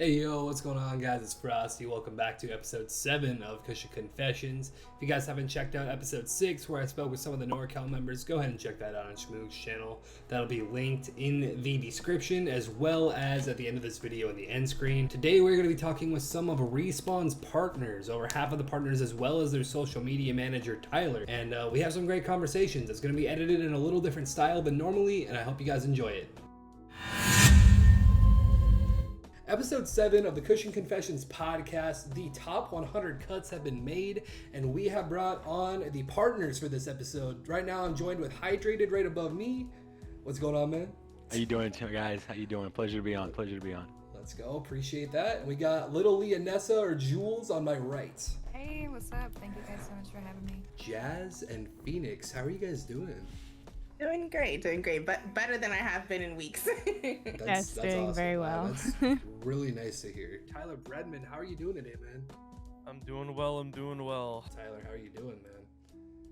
Hey yo, what's going on guys? It's Frosty. Welcome back to episode 7 of Cushion Confessions. If you guys haven't checked out episode 6 where I spoke with some of the NorCal members, go ahead and check that out on Schmoog's channel. That'll be linked in the description as well as at the end of this video in the end screen. Today we're going to be talking with some of Respawn's partners, over half of the partners as well as their social media manager Tyler. And we have some great conversations. It's going to be edited in a little different style than normally, and I hope you guys enjoy it. Episode 7 of the Cushion Confessions podcast, the top 100 cuts have been made, and we have brought on the partners for this episode. Right now, I'm joined with Hydrated right above me. What's going on, man? How you doing, guys? How you doing? Pleasure to be on. Let's go. Appreciate that. And we got little Leonessa or Jules on my right. Hey, what's up? Thank you guys so much for having me. Jazz and Phoenix. How are you guys doing? Doing great, but better than I have been in weeks. That's doing awesome. Very well. That's really nice to hear. Tyler Bredman, how are you doing today, man? I'm doing well. Tyler, how are you doing, man?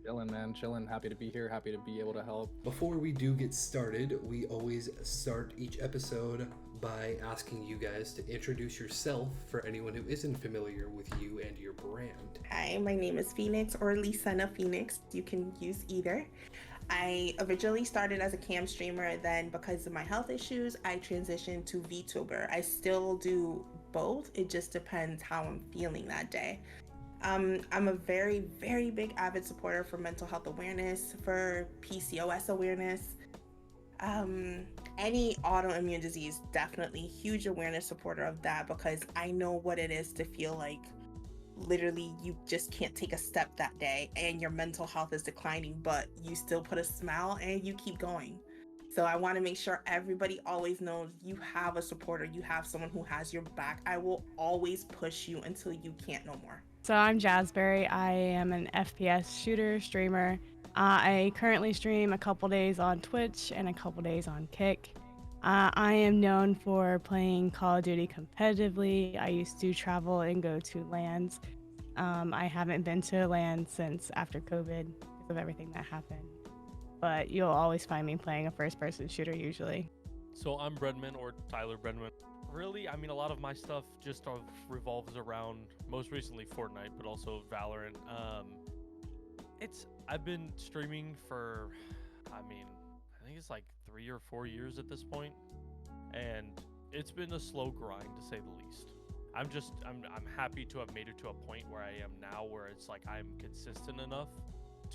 Chilling, man. Chilling. Happy to be here. Happy to be able to help. Before we do get started, we always start each episode by asking you guys to introduce yourself for anyone who isn't familiar with you and your brand. Hi, my name is Phoenix, or Lisana Phoenix. You can use either. I originally started as a cam streamer, then because of my health issues, I transitioned to VTuber. I still do both. It just depends how I'm feeling that day. I'm a very, very big avid supporter for mental health awareness, for PCOS awareness. Any autoimmune disease, definitely huge awareness supporter of that, because I know what it is to feel like literally you just can't take a step that day and your mental health is declining, but you still put a smile and you keep going. So I want to make sure everybody always knows you have a supporter, you have someone who has your back. I will always push you until you can't no more. So I'm Jazzberry. I am an FPS shooter streamer. I currently stream a couple days on Twitch and a couple days on Kick. I am known for playing Call of Duty competitively. I used to travel and go to LANs. I haven't been to a LAN since after COVID because of everything that happened. But you'll always find me playing a first-person shooter usually. So I'm Bredman, or Tyler Bredman. Really, I mean, a lot of my stuff just revolves around, most recently Fortnite, but also Valorant. I've been streaming for, I think it's like 3 or 4 years at this point, and it's been a slow grind to say the least. I'm happy to have made it to a point where I am now, where it's like I'm consistent enough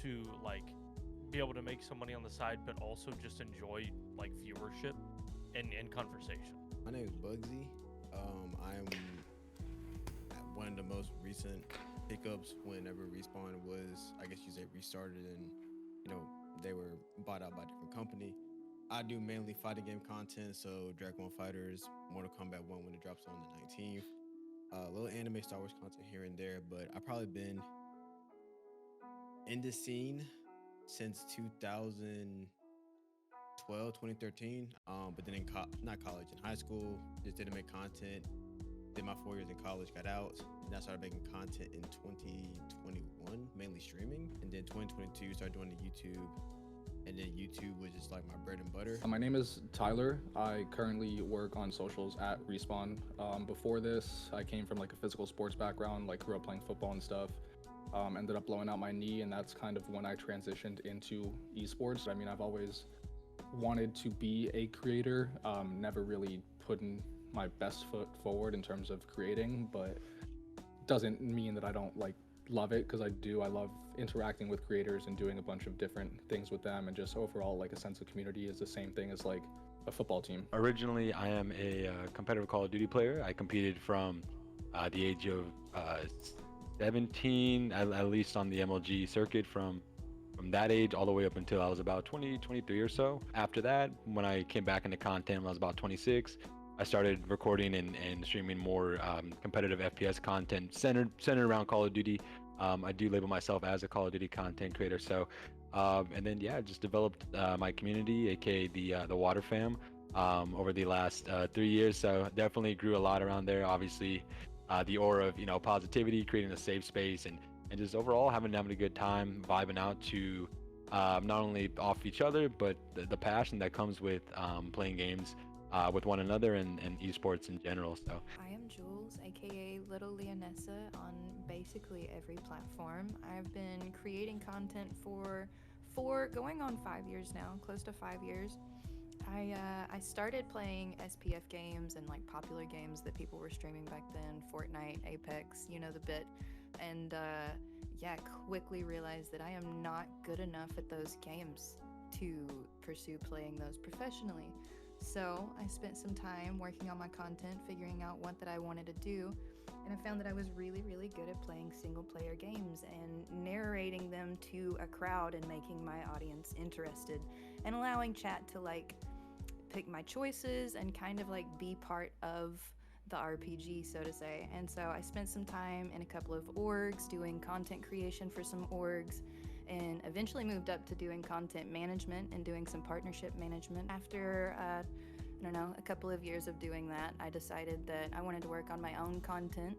to like be able to make some money on the side, but also just enjoy like viewership and conversation. My name is Bugsy. I'm one of the most recent pickups whenever Respawn was, I guess you say, restarted, and they were bought out by a different company. I do mainly fighting game content, so Dragon Ball Fighters, Mortal Kombat 1 when it drops on the 19th, a little anime Star Wars content here and there, but I've probably been in the scene since 2013, but then in not college, in high school, just didn't make content, did my 4 years in college, got out, and I started making content in 2021, mainly streaming, and then 2022 started doing the YouTube, and then YouTube was just like my bread and butter. My name is Tyler. I currently work on socials at Respawn. Before this, I came from like a physical sports background, like grew up playing football and stuff. Ended up blowing out my knee, and that's kind of when I transitioned into esports. I mean, I've always wanted to be a creator, never really putting my best foot forward in terms of creating, but doesn't mean that I don't like love it, because I do. I love interacting with creators and doing a bunch of different things with them, and just overall like a sense of community is the same thing as like a football team. Originally, I am a competitive Call of Duty player. I competed from the age of 17, at least on the MLG circuit, from that age all the way up until I was about 23 or so. After that, when I came back into content when I was about 26, I started recording and streaming more competitive FPS content centered around Call of Duty. I do label myself as a Call of Duty content creator. So, and then just developed my community, aka the Water Fam, over the last 3 years. So definitely grew a lot around there. Obviously, the aura of positivity, creating a safe space, and just overall having a good time, vibing out to not only off each other, but the passion that comes with playing games with one another and esports in general. So I am Jules, aka Little Leonessa, on basically every platform. I've been creating content for going on 5 years now, close to 5 years. I started playing SPF games and like popular games that people were streaming back then, Fortnite, Apex, you know the bit, and yeah, quickly realized that I am not good enough at those games to pursue playing those professionally. So I spent some time working on my content, figuring out what that I wanted to do, and I found that I was really, really good at playing single player games and narrating them to a crowd and making my audience interested and allowing chat to like pick my choices and kind of like be part of the RPG, so to say. And so I spent some time in a couple of orgs doing content creation for some orgs, and eventually moved up to doing content management and doing some partnership management. After I don't know, a couple of years of doing that, I decided that I wanted to work on my own content,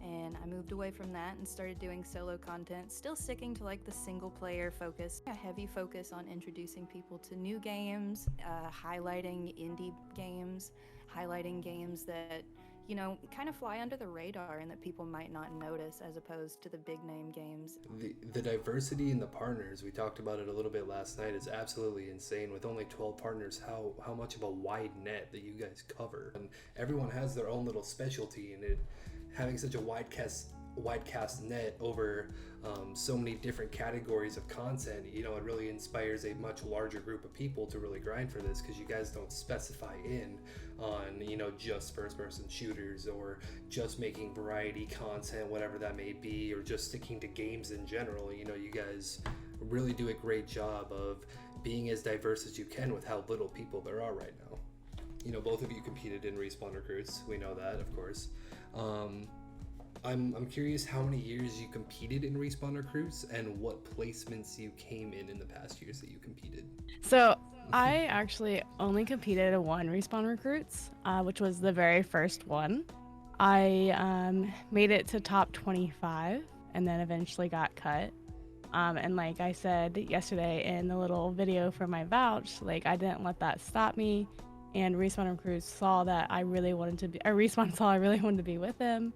and I moved away from that and started doing solo content, still sticking to like the single player focus, a heavy focus on introducing people to new games, highlighting indie games, highlighting games that, you know, kind of fly under the radar and that people might not notice, as opposed to the big name games. The diversity in the partners, we talked about it a little bit last night, is absolutely insane. With only 12 partners, how much of a wide net that you guys cover, and everyone has their own little specialty, and it having such a wide cast net over so many different categories of content, you know, it really inspires a much larger group of people to really grind for this, because you guys don't specify in on, you know, just first person shooters or just making variety content, whatever that may be, or just sticking to games in general. You know, you guys really do a great job of being as diverse as you can with how little people there are right now. You know, both of you competed in Respawn Recruits, we know that, of course. I'm curious how many years you competed in Respawn Recruits and what placements you came in the past years that you competed. So I actually only competed in one Respawn Recruits, which was the very first one. I made it to top 25 and then eventually got cut. And like I said yesterday in the little video for my vouch, like I didn't let that stop me. And Respawn Recruits saw that I really wanted to be, or Respawn saw I really wanted to be with them.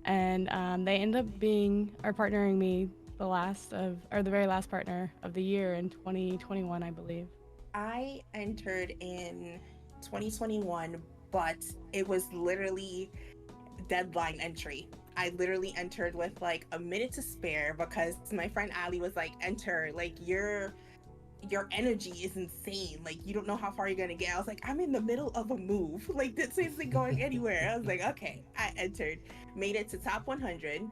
And they ended up partnering me the very last partner of the year in 2021, I believe. I entered in 2021, but it was literally deadline entry. I literally entered with like a minute to spare because my friend Ali was like, enter, like your energy is insane. Like, you don't know how far you're gonna get. I was like, I'm in the middle of a move. Like, this isn't going anywhere. I was like, okay. I entered, made it to top 100.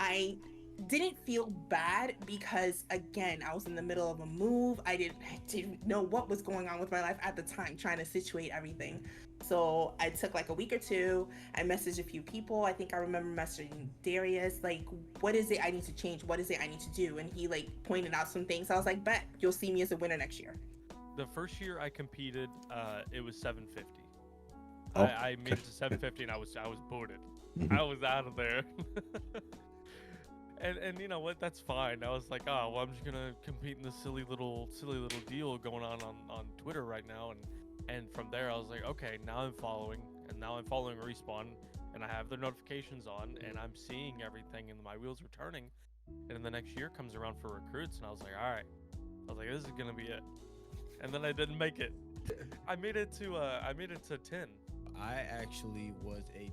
I didn't feel bad because, again, I was in the middle of a move. I didn't know what was going on with my life at the time, trying to situate everything. So I took like a week or two. I messaged a few people. I think I remember messaging Darius, like, what is it I need to change? What is it I need to do? And he like pointed out some things. I was like, bet you'll see me as a winner next year. The first year I competed, it was 750. Oh, I made it to 750 and I was booted. I was out of there. And you know what? That's fine. I was like, oh well, I'm just gonna compete in this silly little deal going on Twitter right now, and from there I was like, okay, now I'm following Respawn, and I have their notifications on, and I'm seeing everything, and my wheels are turning. And then the next year comes around for recruits, and I was like, all right, this is gonna be it. And then I didn't make it. I made it to 10. I actually was a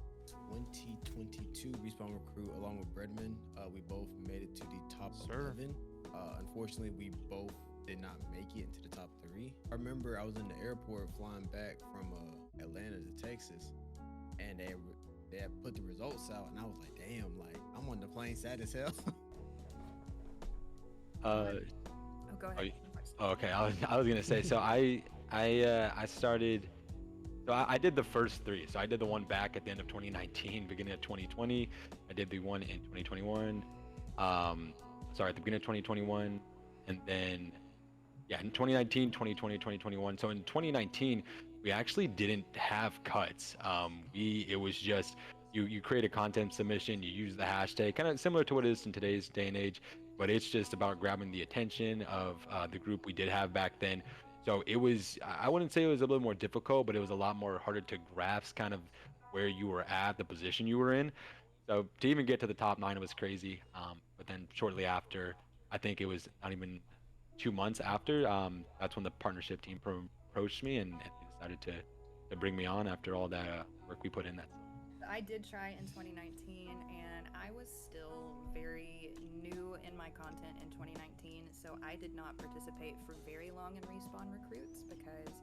2022 Respawn recruit along with Breadman. We both made it to the top 11. Unfortunately, we both did not make it into the top 3. I remember I was in the airport flying back from Atlanta to Texas, and they had put the results out, and I was like, damn, like I'm on the plane sad as hell. Go ahead. Okay, I was gonna say, so I started. So I did the first 3. So I did the one back at the end of 2019, beginning of 2020. I did the one in 2021. At the beginning of 2021, and then in 2019, 2020, 2021. So in 2019, we actually didn't have cuts. It was just you create a content submission, you use the hashtag, kind of similar to what it is in today's day and age, but it's just about grabbing the attention of the group we did have back then. So it was, I wouldn't say it was a little more difficult, but it was a lot more harder to grasp kind of where you were at, the position you were in. So to even get to the top nine, it was crazy. But then shortly after, I think it was not even 2 months after, that's when the partnership team approached me, and they decided to bring me on after all that work we put in that. I did try in 2019, and I was still very new in my content in 2019, so I did not participate for very long in Respawn recruits because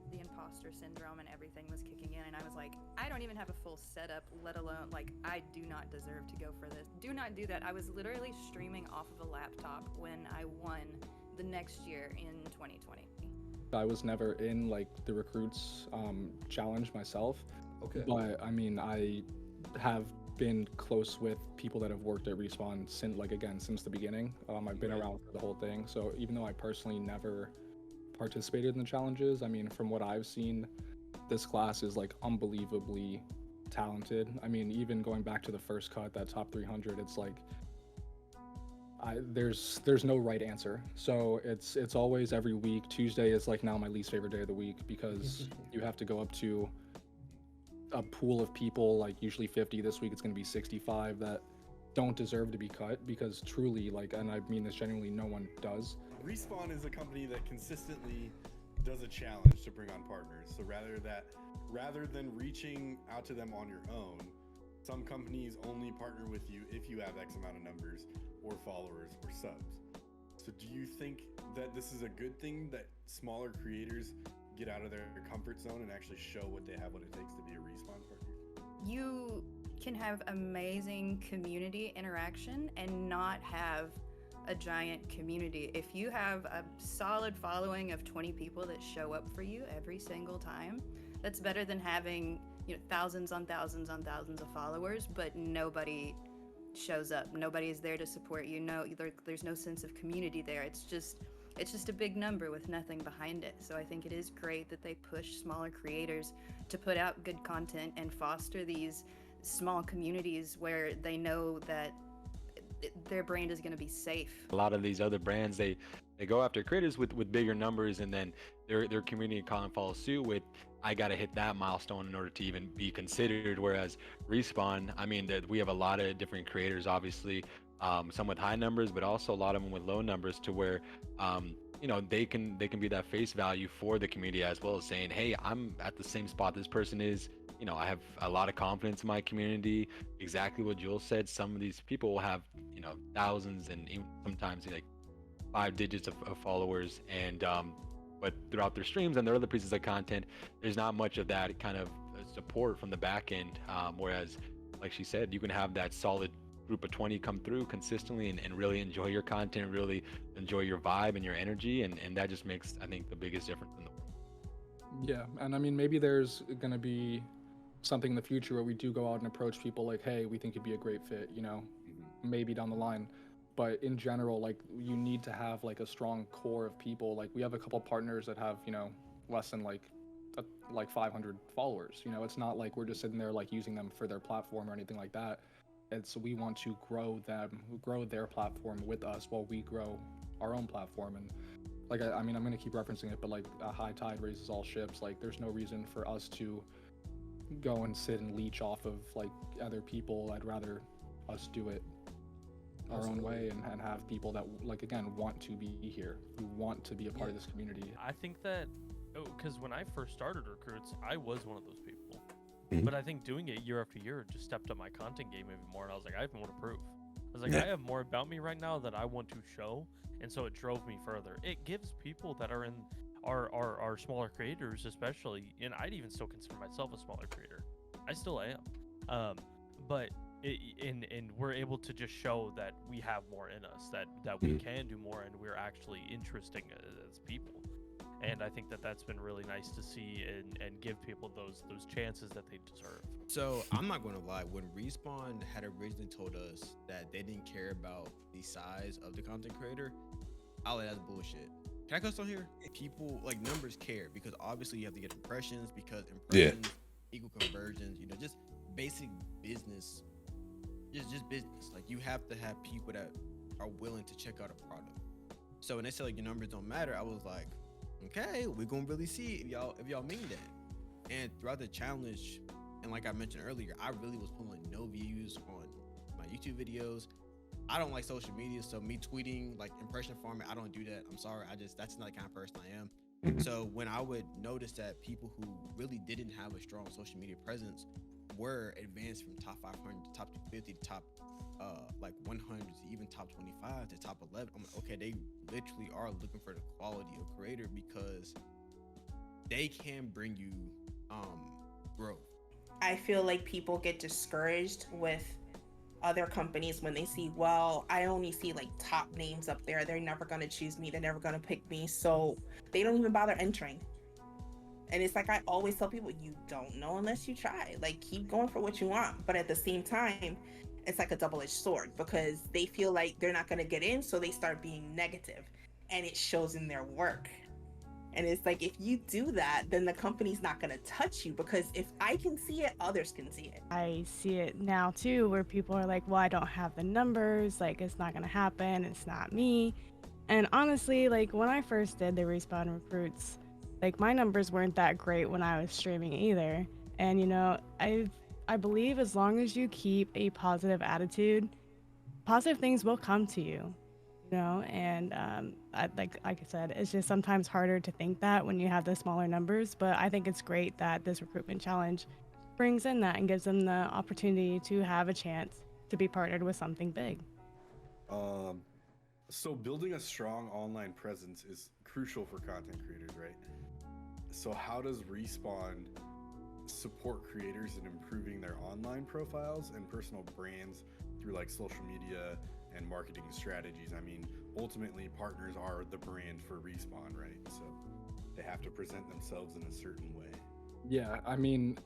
the imposter syndrome and everything was kicking in, and I was like, I don't even have a full setup, let alone, like, I do not deserve to go for this. Do not do that. I was literally streaming off of a laptop when I won the next year in 2020. I was never in like the recruits challenge myself. Okay. But I mean, I have been close with people that have worked at Respawn since the beginning. I've been around for the whole thing. So even though I personally never participated in the challenges, I mean, from what I've seen, this class is like unbelievably talented. I mean, even going back to the first cut, that top 300, it's like there's no right answer. So it's always every week. Tuesday is like now my least favorite day of the week because you have to go up to a pool of people, like usually 50. This week it's going to be 65 that don't deserve to be cut, because truly, like, and I mean this genuinely, no one does. Respawn is a company that consistently does a challenge to bring on partners. So rather than reaching out to them on your own, some companies only partner with you if you have X amount of numbers or followers or subs. So do you think that this is a good thing that smaller creators get out of their comfort zone and actually show what they have, what it takes to be a Respawn partner? You can have amazing community interaction and not have a giant community. If you have a solid following of 20 people that show up for you every single time, that's better than having, you know, thousands on thousands on thousands of followers, but nobody shows up. Nobody is there to support you. No, there's no sense of community there. It's just a big number with nothing behind it. So I think it is great that they push smaller creators to put out good content and foster these small communities where they know that their brand is going to be safe. A lot of these other brands, they go after creators with bigger numbers, and then their community kind of follows suit with, I got to hit that milestone in order to even be considered. Whereas Respawn, I mean, that we have a lot of different creators, obviously, some with high numbers, but also a lot of them with low numbers, to where you know, they can be that face value for the community, as well as saying, hey, I'm at the same spot this person is. You know, I have a lot of confidence in my community. Exactly what Jules said. Some of these people will have, you know, thousands and even sometimes like 5 digits of followers, and but throughout their streams and their other pieces of content, there's not much of that kind of support from the back end. Whereas, like she said, you can have that solid group of 20 come through consistently and really enjoy your content, really enjoy your vibe and your energy, and that just makes, I think, the biggest difference in the world. Yeah, and I mean, maybe there's gonna be something in the future where we do go out and approach people like, hey, we think you'd be a great fit, you know, maybe down the line. But in general, like, you need to have like a strong core of people. Like, we have a couple partners that have, you know, less than like 500 followers. You know, it's not like we're just sitting there like using them for their platform or anything like that. It's, we want to grow their platform with us while we grow our own platform. And like, I mean, I'm gonna keep referencing it, but like, a high tide raises all ships. Like, there's no reason for us to go and sit and leech off of like other people. I'd rather us do it our own way and have people that, like, again, want to be here, who want to be a part of this community. I think that, because when I first started recruits, I was one of those people. Mhm. But I think doing it year after year just stepped up my content game even more. And I was like, I have more to prove. I was like, I have more about me right now that I want to show. And so it drove me further. It gives people that are in our smaller creators, especially, and I'd even still consider myself a smaller creator. I still am. But and we're able to just show that we have more in us, that we can do more, and we're actually interesting as people. And I think that that's been really nice to see and give people those chances that they deserve. So I'm not going to lie, when Respawn had originally told us that they didn't care about the size of the content creator, I was like, that's bullshit. Can I cuss on here? People, like, numbers care, because obviously you have to get impressions, because impressions equal conversions, you know, just basic business, just business. Like, you have to have people that are willing to check out a product. So when they said like your numbers don't matter, I was like, okay, we're gonna really see if y'all mean that. And throughout the challenge, and like I mentioned earlier, I really was pulling no views on my YouTube videos. I don't like social media, so me tweeting like impression farming, I don't do that. I'm sorry, that's not the kind of person I am. So when I would notice that people who really didn't have a strong social media presence were advanced from top 500 to top 250 to top like 100 to even top 25 to top 11, I'm like, okay, they literally are looking for the quality of creator because they can bring you growth. I feel like people get discouraged with other companies when they see, well, I only see like top names up there. They're never going to choose me. They're never going to pick me. So they don't even bother entering. And it's like I always tell people, you don't know unless you try. Like, keep going for what you want. But at the same time, it's like a double-edged sword because they feel like they're not going to get in. So they start being negative and it shows in their work. And it's like, if you do that, then the company's not going to touch you because if I can see it, others can see it. I see it now too, where people are like, well, I don't have the numbers, like it's not gonna happen, it's not me. And honestly, like when I first did the Respawn recruits, like my numbers weren't that great when I was streaming either. And you know, I believe as long as you keep a positive attitude, positive things will come to you. You know, and like I said, it's just sometimes harder to think that when you have the smaller numbers. But I think it's great that this recruitment challenge brings in that and gives them the opportunity to have a chance to be partnered with something big. So building a strong online presence is crucial for content creators, right? So how does Respawn support creators in improving their online profiles and personal brands through like social media and marketing strategies? I mean, ultimately partners are the brand for Respawn, right? So they have to present themselves in a certain way. Yeah, I mean,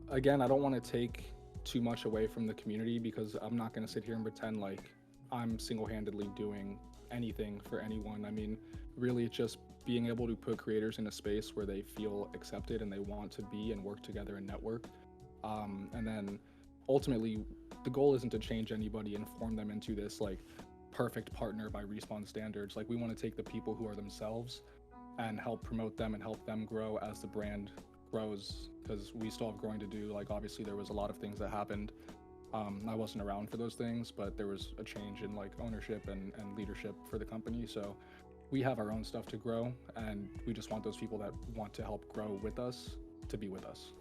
again, I don't want to take too much away from the community because I'm not going to sit here and pretend like I'm single-handedly doing anything for anyone. I mean, really it's just being able to put creators in a space where they feel accepted and they want to be and work together and network. And then ultimately the goal isn't to change anybody and form them into this like perfect partner by Respawn standards. Like we want to take the people who are themselves and help promote them and help them grow as the brand grows, because we still have growing to do. Like obviously there was a lot of things that happened. I wasn't around for those things, but there was a change in like ownership and leadership for the company. So we have our own stuff to grow, and we just want those people that want to help grow with us to be with us.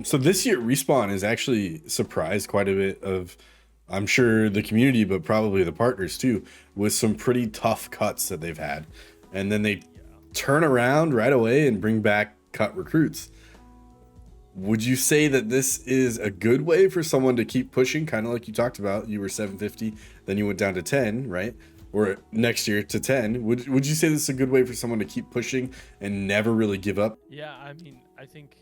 So this year Respawn has actually surprised quite a bit of, I'm sure, the community, but probably the partners too, with some pretty tough cuts that they've had. And then they turn around right away and bring back cut recruits. Would you say that this is a good way for someone to keep pushing? Kind of like you talked about, you were 750, then you went down to 10, right? Or next year to 10. Would you say this is a good way for someone to keep pushing and never really give up? Yeah, I mean, I think,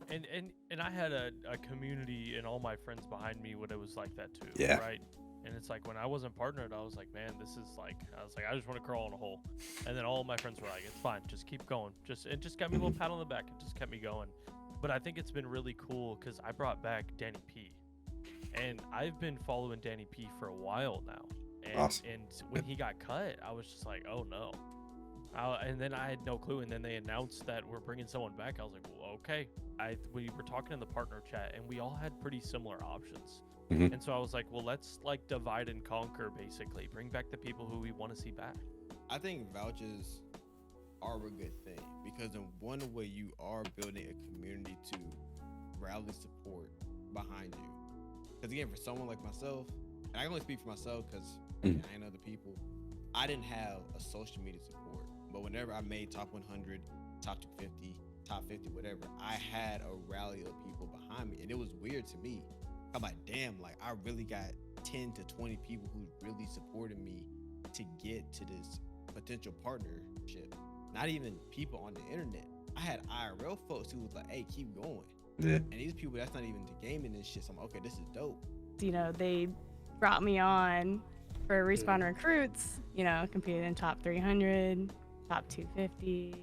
and I had a community and all my friends behind me when it was like that too. Yeah. Right. And it's like when I wasn't partnered, I was like, man, this is like, I just want to crawl in a hole. And then all of my friends were like, it's fine, just keep going. It just got me a little pat on the back. It just kept me going. But I think it's been really cool because I brought back Danny P. And I've been following Danny P for a while now. And, Awesome. And when he got cut, I was just like, oh no. And then I had no clue. And then they announced that we're bringing someone back. I was like, well, okay. We were talking in the partner chat and we all had pretty similar options. Mm-hmm. And so I was like, well, let's like divide and conquer, basically. Bring back the people who we want to see back. I think vouchers are a good thing because in one way you are building a community to rally support behind you. Because again, for someone like myself, and I can only speak for myself because I ain't other people, I didn't have a social media support. But whenever I made top 100, top 250, top 50, whatever, I had a rally of people behind me. And it was weird to me. I'm like, damn, like I really got 10 to 20 people who really supported me to get to this potential partnership. Not even people on the internet. I had IRL folks who was like, hey, keep going. Yeah. And these people that's not even to gaming and shit. So I'm like, okay, this is dope. You know, they brought me on for Respawn recruits, you know, competed in top 300, top 250.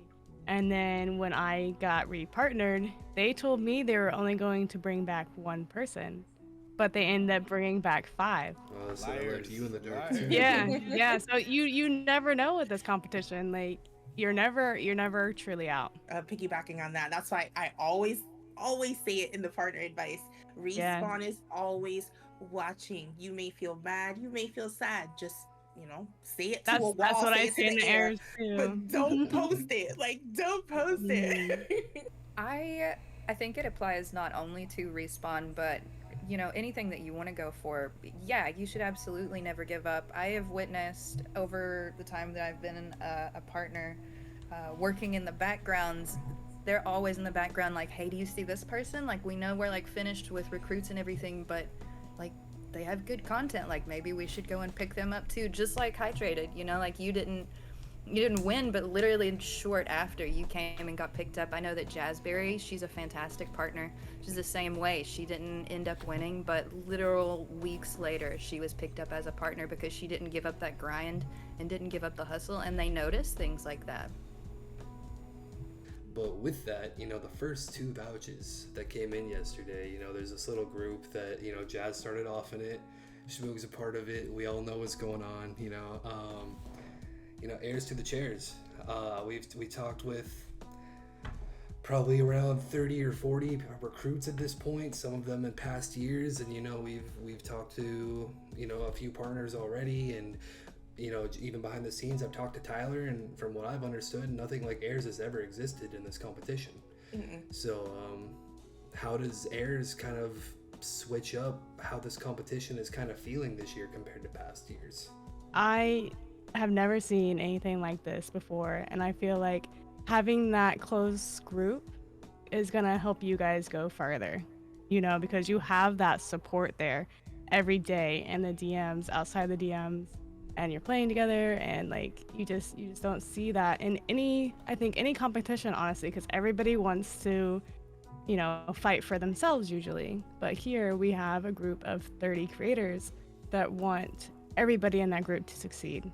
And then when I got repartnered, they told me they were only going to bring back one person, but they ended up bringing back 5. So I left you in the dark. Yeah. So you never know with this competition. Like, you're never truly out. Piggybacking on that, that's why I always say it in the partner advice. Yeah. Respawn is always watching. You may feel bad, you may feel sad. Just, say it to a That's wall, what say I it to say in the the air, airs too. but don't post it. Like, don't post Mhm. it. I think it applies not only to Respawn, but anything that you want to go for. Yeah, you should absolutely never give up. I have witnessed over the time that I've been a partner, working in the backgrounds. They're always in the background, like, hey, do you see this person? Like, we know we're like finished with recruits and everything, but like they have good content. Like, maybe we should go and pick them up too. Just like Hydrated, like you didn't win, but literally short after you came and got picked up. I know that Jazzberry, she's a fantastic partner. She's the same way. She didn't end up winning, but literal weeks later, she was picked up as a partner because she didn't give up that grind and didn't give up the hustle, and they notice things like that. But with that, the first 2 vouchers that came in yesterday, there's this little group that, Jazz started off in it. Schmoog's a part of it. We all know what's going on, heirs to the chairs. We talked with probably around 30 or 40 recruits at this point, some of them in past years, and we've talked to a few partners already, and even behind the scenes I've talked to Tyler, and from what I've understood, nothing like heirs has ever existed in this competition. So how does heirs kind of switch up how this competition is kind of feeling this year compared to past years? I have never seen anything like this before, and I feel like having that close group is gonna help you guys go further, because you have that support there every day in the DMs, outside the DMs, and you're playing together, and like you just don't see that in any competition, honestly, because everybody wants to fight for themselves usually, but here we have a group of 30 creators that want everybody in that group to succeed,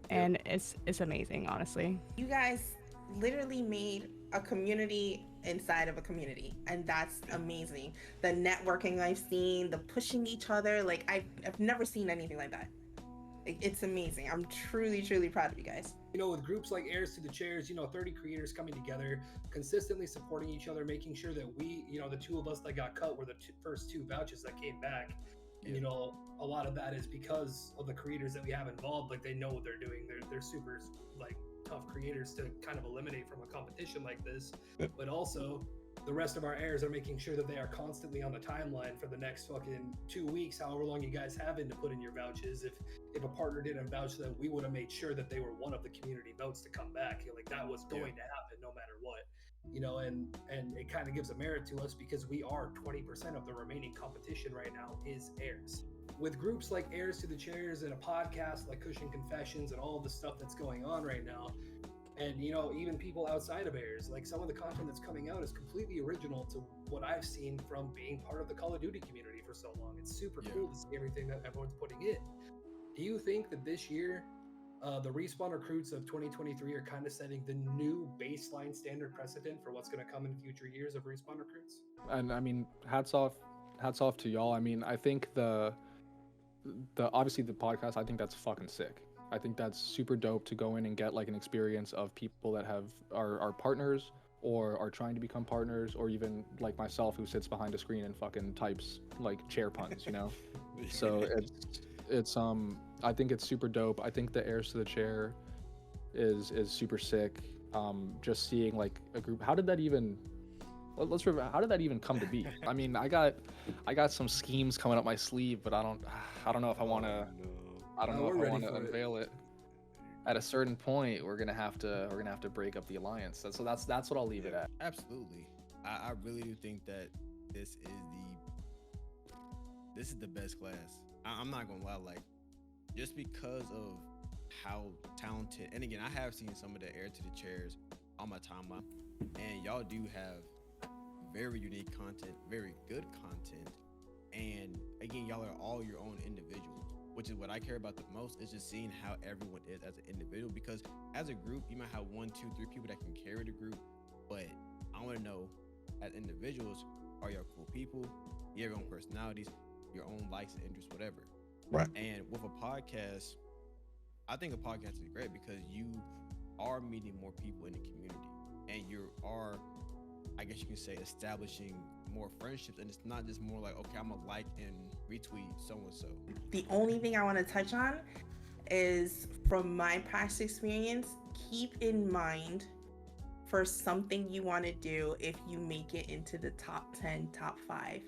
and it's amazing, honestly. You guys literally made a community inside of a community, and that's amazing. The networking I've seen, the pushing each other, like I've never seen anything like that. It's amazing. I'm truly proud of you guys. With groups like Heirs to the Chairs, 30 creators coming together, consistently supporting each other, making sure that we, the 2 of us that got cut were the first 2 vouchers that came back. And, a lot of that is because of the creators that we have involved. Like, they know what they're doing. They're super, like, tough creators to kind of eliminate from a competition like this. But also, the rest of our heirs are making sure that they are constantly on the timeline for the next fucking 2 weeks, however long you guys have in to put in your vouchers. If a partner didn't vouch them, we would have made sure that they were one of the community votes to come back. Like, that was going to happen no matter what. And it kind of gives a merit to us because we are 20% of the remaining competition right now is heirs. With groups like Heirs to the Chairs and a podcast like Cushion Confessions and all of the stuff that's going on right now, and even people outside of heirs, like some of the content that's coming out is completely original to what I've seen from being part of the Call of Duty community for so long. It's super cool to see everything that everyone's putting in. Do you think that this year the Respawn recruits of 2023 are kind of setting the new baseline standard precedent for what's going to come in future years of Respawn recruits? And I mean, hats off to y'all. I mean, I think the obviously the podcast, I think that's fucking sick. I think that's super dope to go in and get like an experience of people that are partners or are trying to become partners, or even like myself who sits behind a screen and fucking types like chair puns, So it's I think it's super dope. I think the Heirs to the Chair is super sick. Just seeing like a group. How did that even how did that even come to be? I mean, I got some schemes coming up my sleeve, but I don't know if I want to. I don't know if I want to unveil it. At a certain point, we're gonna have to break up the alliance. So that's what I'll leave it at. Absolutely, I really do think that this is the best class. I'm not gonna lie, like, just because of how talented. And again, I have seen some of the Heir to the Chairs on my timeline, and y'all do have very unique content, very good content, and again, y'all are all your own individuals, which is what I care about the most, is just seeing how everyone is as an individual. Because as a group, you might have 1, 2, 3 people that can carry the group, but I want to know, as individuals, are y'all cool people? You have your own personalities, your own likes and interests, whatever. Right. And with a podcast, I think a podcast is great because you are meeting more people in the community, and you are, I guess you can say, establishing more friendships, and it's not just more like, okay, I'm gonna like and retweet so and so. The only thing I want to touch on is, from my past experience, keep in mind for something you want to do if you make it into the top 10, top 5.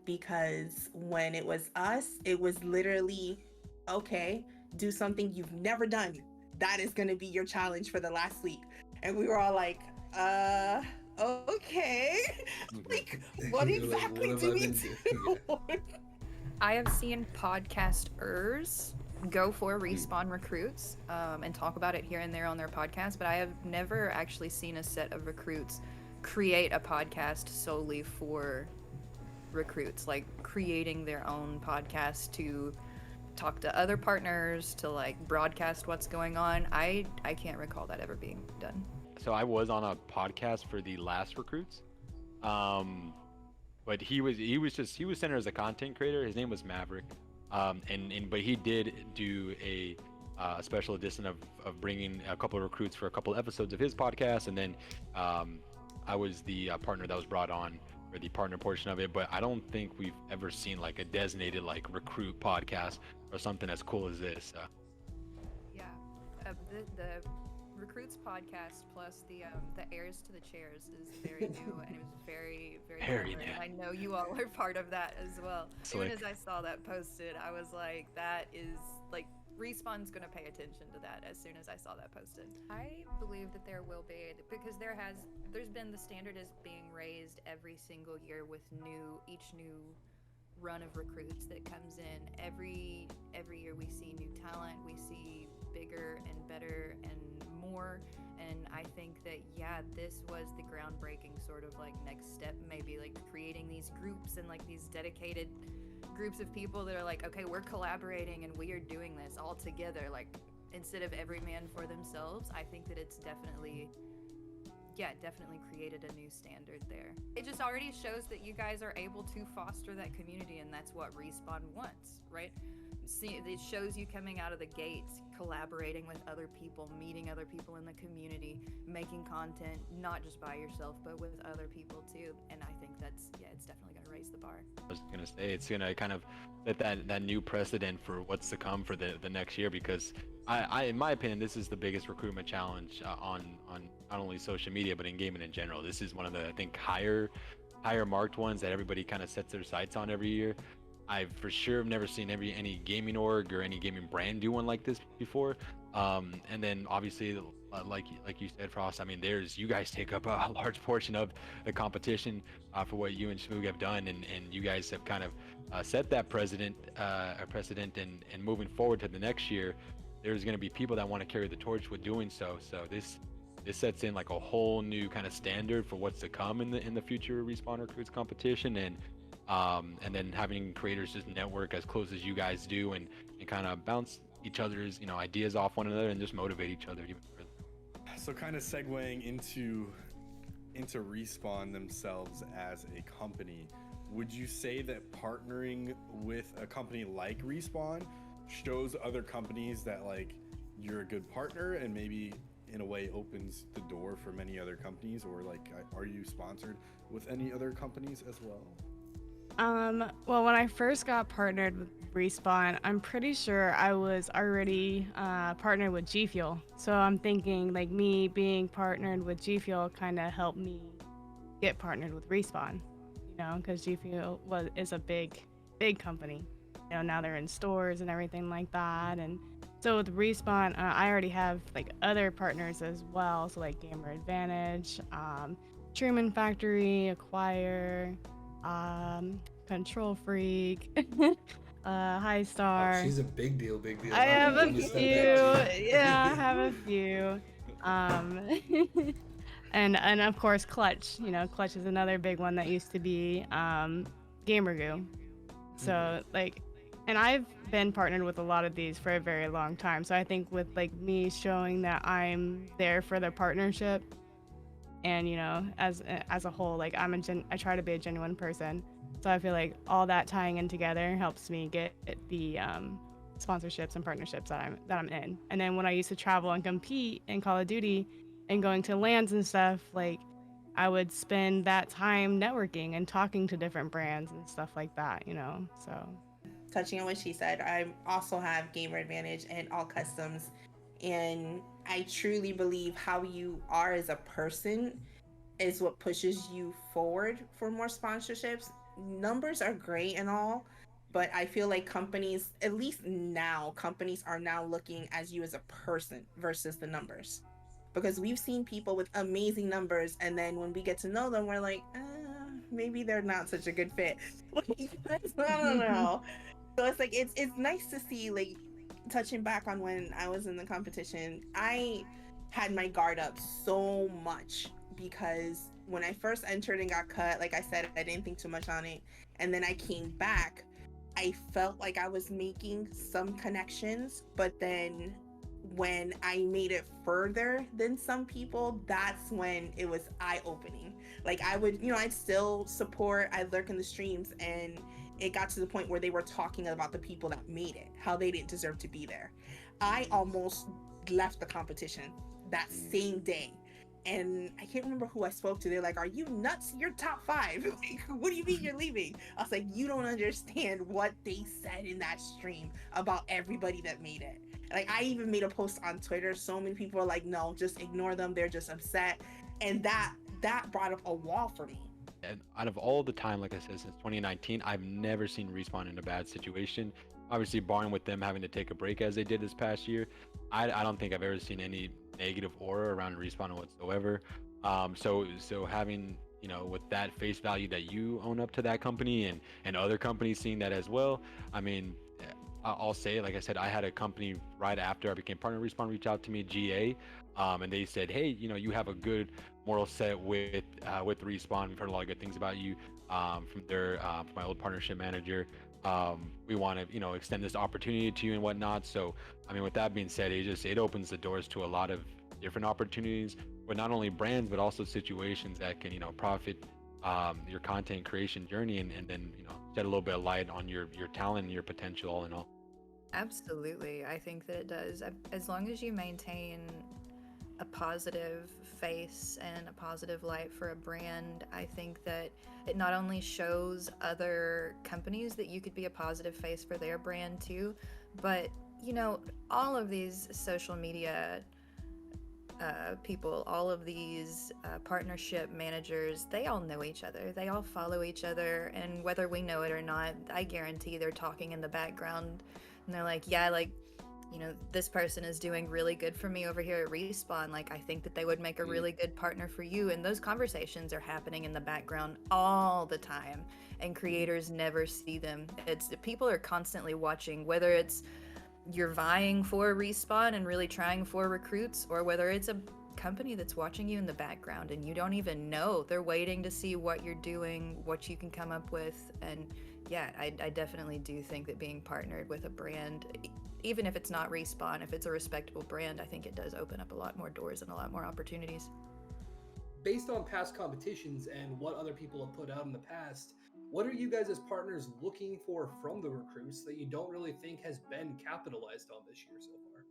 Because when it was us, it was literally, okay, do something you've never done. That is going to be your challenge for the last week. And we were all like, okay. Like, what exactly do we do? I have seen podcasters go for Respawn recruits and talk about it here and there on their podcast, but I have never actually seen a set of recruits create a podcast solely for recruits, like creating their own podcast to talk to other partners, to like broadcast what's going on. I can't recall that ever being done. So I was on a podcast for the last recruits, but he was centered as a content creator. His name was Maverick, but he did do a special edition of bringing a couple of recruits for a couple of episodes of his podcast, and then I was the partner that was brought on for the partner portion of it. But I don't think we've ever seen like a designated like recruit podcast or something as cool as this. Yeah, the recruits podcast plus the heirs to the chairs is very new, and it was very Very clever, new. and I know you all are part of that as well. Slick. As soon as I saw that posted, I was like, that is like, Respawn's gonna pay attention to that as soon as I saw that posted. I believe that there will be, because there's been, the standard is being raised every single year with each new run of recruits that comes in. Every year we see new talent, we see bigger and better and more, and I think that, yeah, this was the groundbreaking sort of like next step, maybe like creating these groups and like these dedicated groups of people that are like, okay, we're collaborating and we are doing this all together, like instead of every man for themselves. I think that it's definitely created a new standard there. It just already shows that you guys are able to foster that community, and that's what Respawn wants, right? See, it shows you coming out of the gates, collaborating with other people, meeting other people in the community, making content, not just by yourself, but with other people too. And I think it's definitely going to raise the bar. I was gonna say it's gonna kind of set that new precedent for what's to come for the next year, because I in my opinion, this is the biggest recruitment challenge on not only social media but in gaming in general. This is one of the, I think, higher marked ones that everybody kind of sets their sights on every year. I for sure have never seen any gaming org or any gaming brand do one like this before. And then obviously, like you said, Frost, I mean, you guys take up a large portion of the competition for what you and Shmoog have done, and you guys have kind of set that precedent and moving forward to the next year, there's going to be people that want to carry the torch with doing so. So this sets in like a whole new kind of standard for what's to come in the future Respawn Recruits competition, and then having creators just network as close as you guys do, and kind of bounce each other's ideas off one another and just motivate each other even further. So kind of segueing into Respawn themselves as a company, would you say that partnering with a company like Respawn shows other companies that like you're a good partner, and maybe in a way opens the door for many other companies? Or like, are you sponsored with any other companies as well? Well, when I first got partnered with Respawn, I'm pretty sure I was already partnered with G Fuel. So I'm thinking like me being partnered with G Fuel kind of helped me get partnered with Respawn, because G Fuel is a big company. Now they're in stores and everything like that. And so with Respawn, I already have like other partners as well. So like Gamer Advantage, Truman Factory, Acquire, Control Freak, High Star. Oh, she's a big deal. I have a few. Yeah, I have a few. And of course Clutch. Clutch is another big one that used to be Gamergoo. So like, and I've been partnered with a lot of these for a very long time. So I think with like me showing that I'm there for the partnership, and as a whole, like I try to be a genuine person. So I feel like all that tying in together helps me get the sponsorships and partnerships that I'm in. And then when I used to travel and compete in Call of Duty and going to LANs and stuff, like I would spend that time networking and talking to different brands and stuff like that, you know. So Touching on what she said, I also have Gamer Advantage and All Customs, and I truly believe how you are as a person is what pushes you forward for more sponsorships. Numbers are great and all, but I feel like companies, at least now, companies are now looking as you as a person versus the numbers. Because we've seen people with amazing numbers, and then when we get to know them, we're like, maybe they're not such a good fit. I don't know. So it's like it's nice to see, like, touching back on when I was in the competition, I had my guard up so much because when I first entered and got cut, like I said, I didn't think too much on it. And then I came back, I felt like I was making some connections, but then when I made it further than some people, that's when it was eye-opening. Like I would, I'd still support, I'd lurk in the streams, and it got to the point where they were talking about the people that made it, how they didn't deserve to be there. I almost left the competition that same day. And I can't remember who I spoke to. They're like, "Are you nuts? You're top 5." Like, what do you mean you're leaving? I was like, "You don't understand what they said in that stream about everybody that made it." Like, I even made a post on Twitter. So many people are like, "No, just ignore them. They're just upset." And that brought up a wall for me. And out of all the time, like I said, since 2019, I've never seen Respawn in a bad situation. Obviously, barring with them having to take a break as they did this past year, I don't think I've ever seen any negative aura around Respawn whatsoever. So having, with that face value that you own up to that company and other companies seeing that as well, I mean, I'll say, like I said, I had a company right after I became partner of Respawn reach out to me, GA, and they said, "Hey, you have a good moral set with Respawn. We've heard a lot of good things about you from my old partnership manager. We want to, extend this opportunity to you and whatnot." So, I mean, with that being said, it opens the doors to a lot of different opportunities with not only brands but also situations that can, profit your content creation journey and then, shed a little bit of light on your talent and your potential all in all. Absolutely. I think that it does. As long as you maintain a positive face and a positive light for a brand, I think that it not only shows other companies that you could be a positive face for their brand too, but all of these social media people, all of these partnership managers, they all know each other. They all follow each other, and whether we know it or not, I guarantee they're talking in the background, and they're like, "Yeah, like, this person is doing really good for me over here at Respawn. Like, I think that they would make a really good partner for you." And those conversations are happening in the background all the time, and creators never see them. People are constantly watching, whether it's you're vying for Respawn and really trying for recruits, or whether it's a company that's watching you in the background and you don't even know. They're waiting to see what you're doing, what you can come up with. And yeah, I definitely do think that being partnered with a brand, even if it's not Respawn, if it's a respectable brand, I think it does open up a lot more doors and a lot more opportunities. Based on past competitions and what other people have put out in the past, what are you guys as partners looking for from the recruits that you don't really think has been capitalized on this year so far?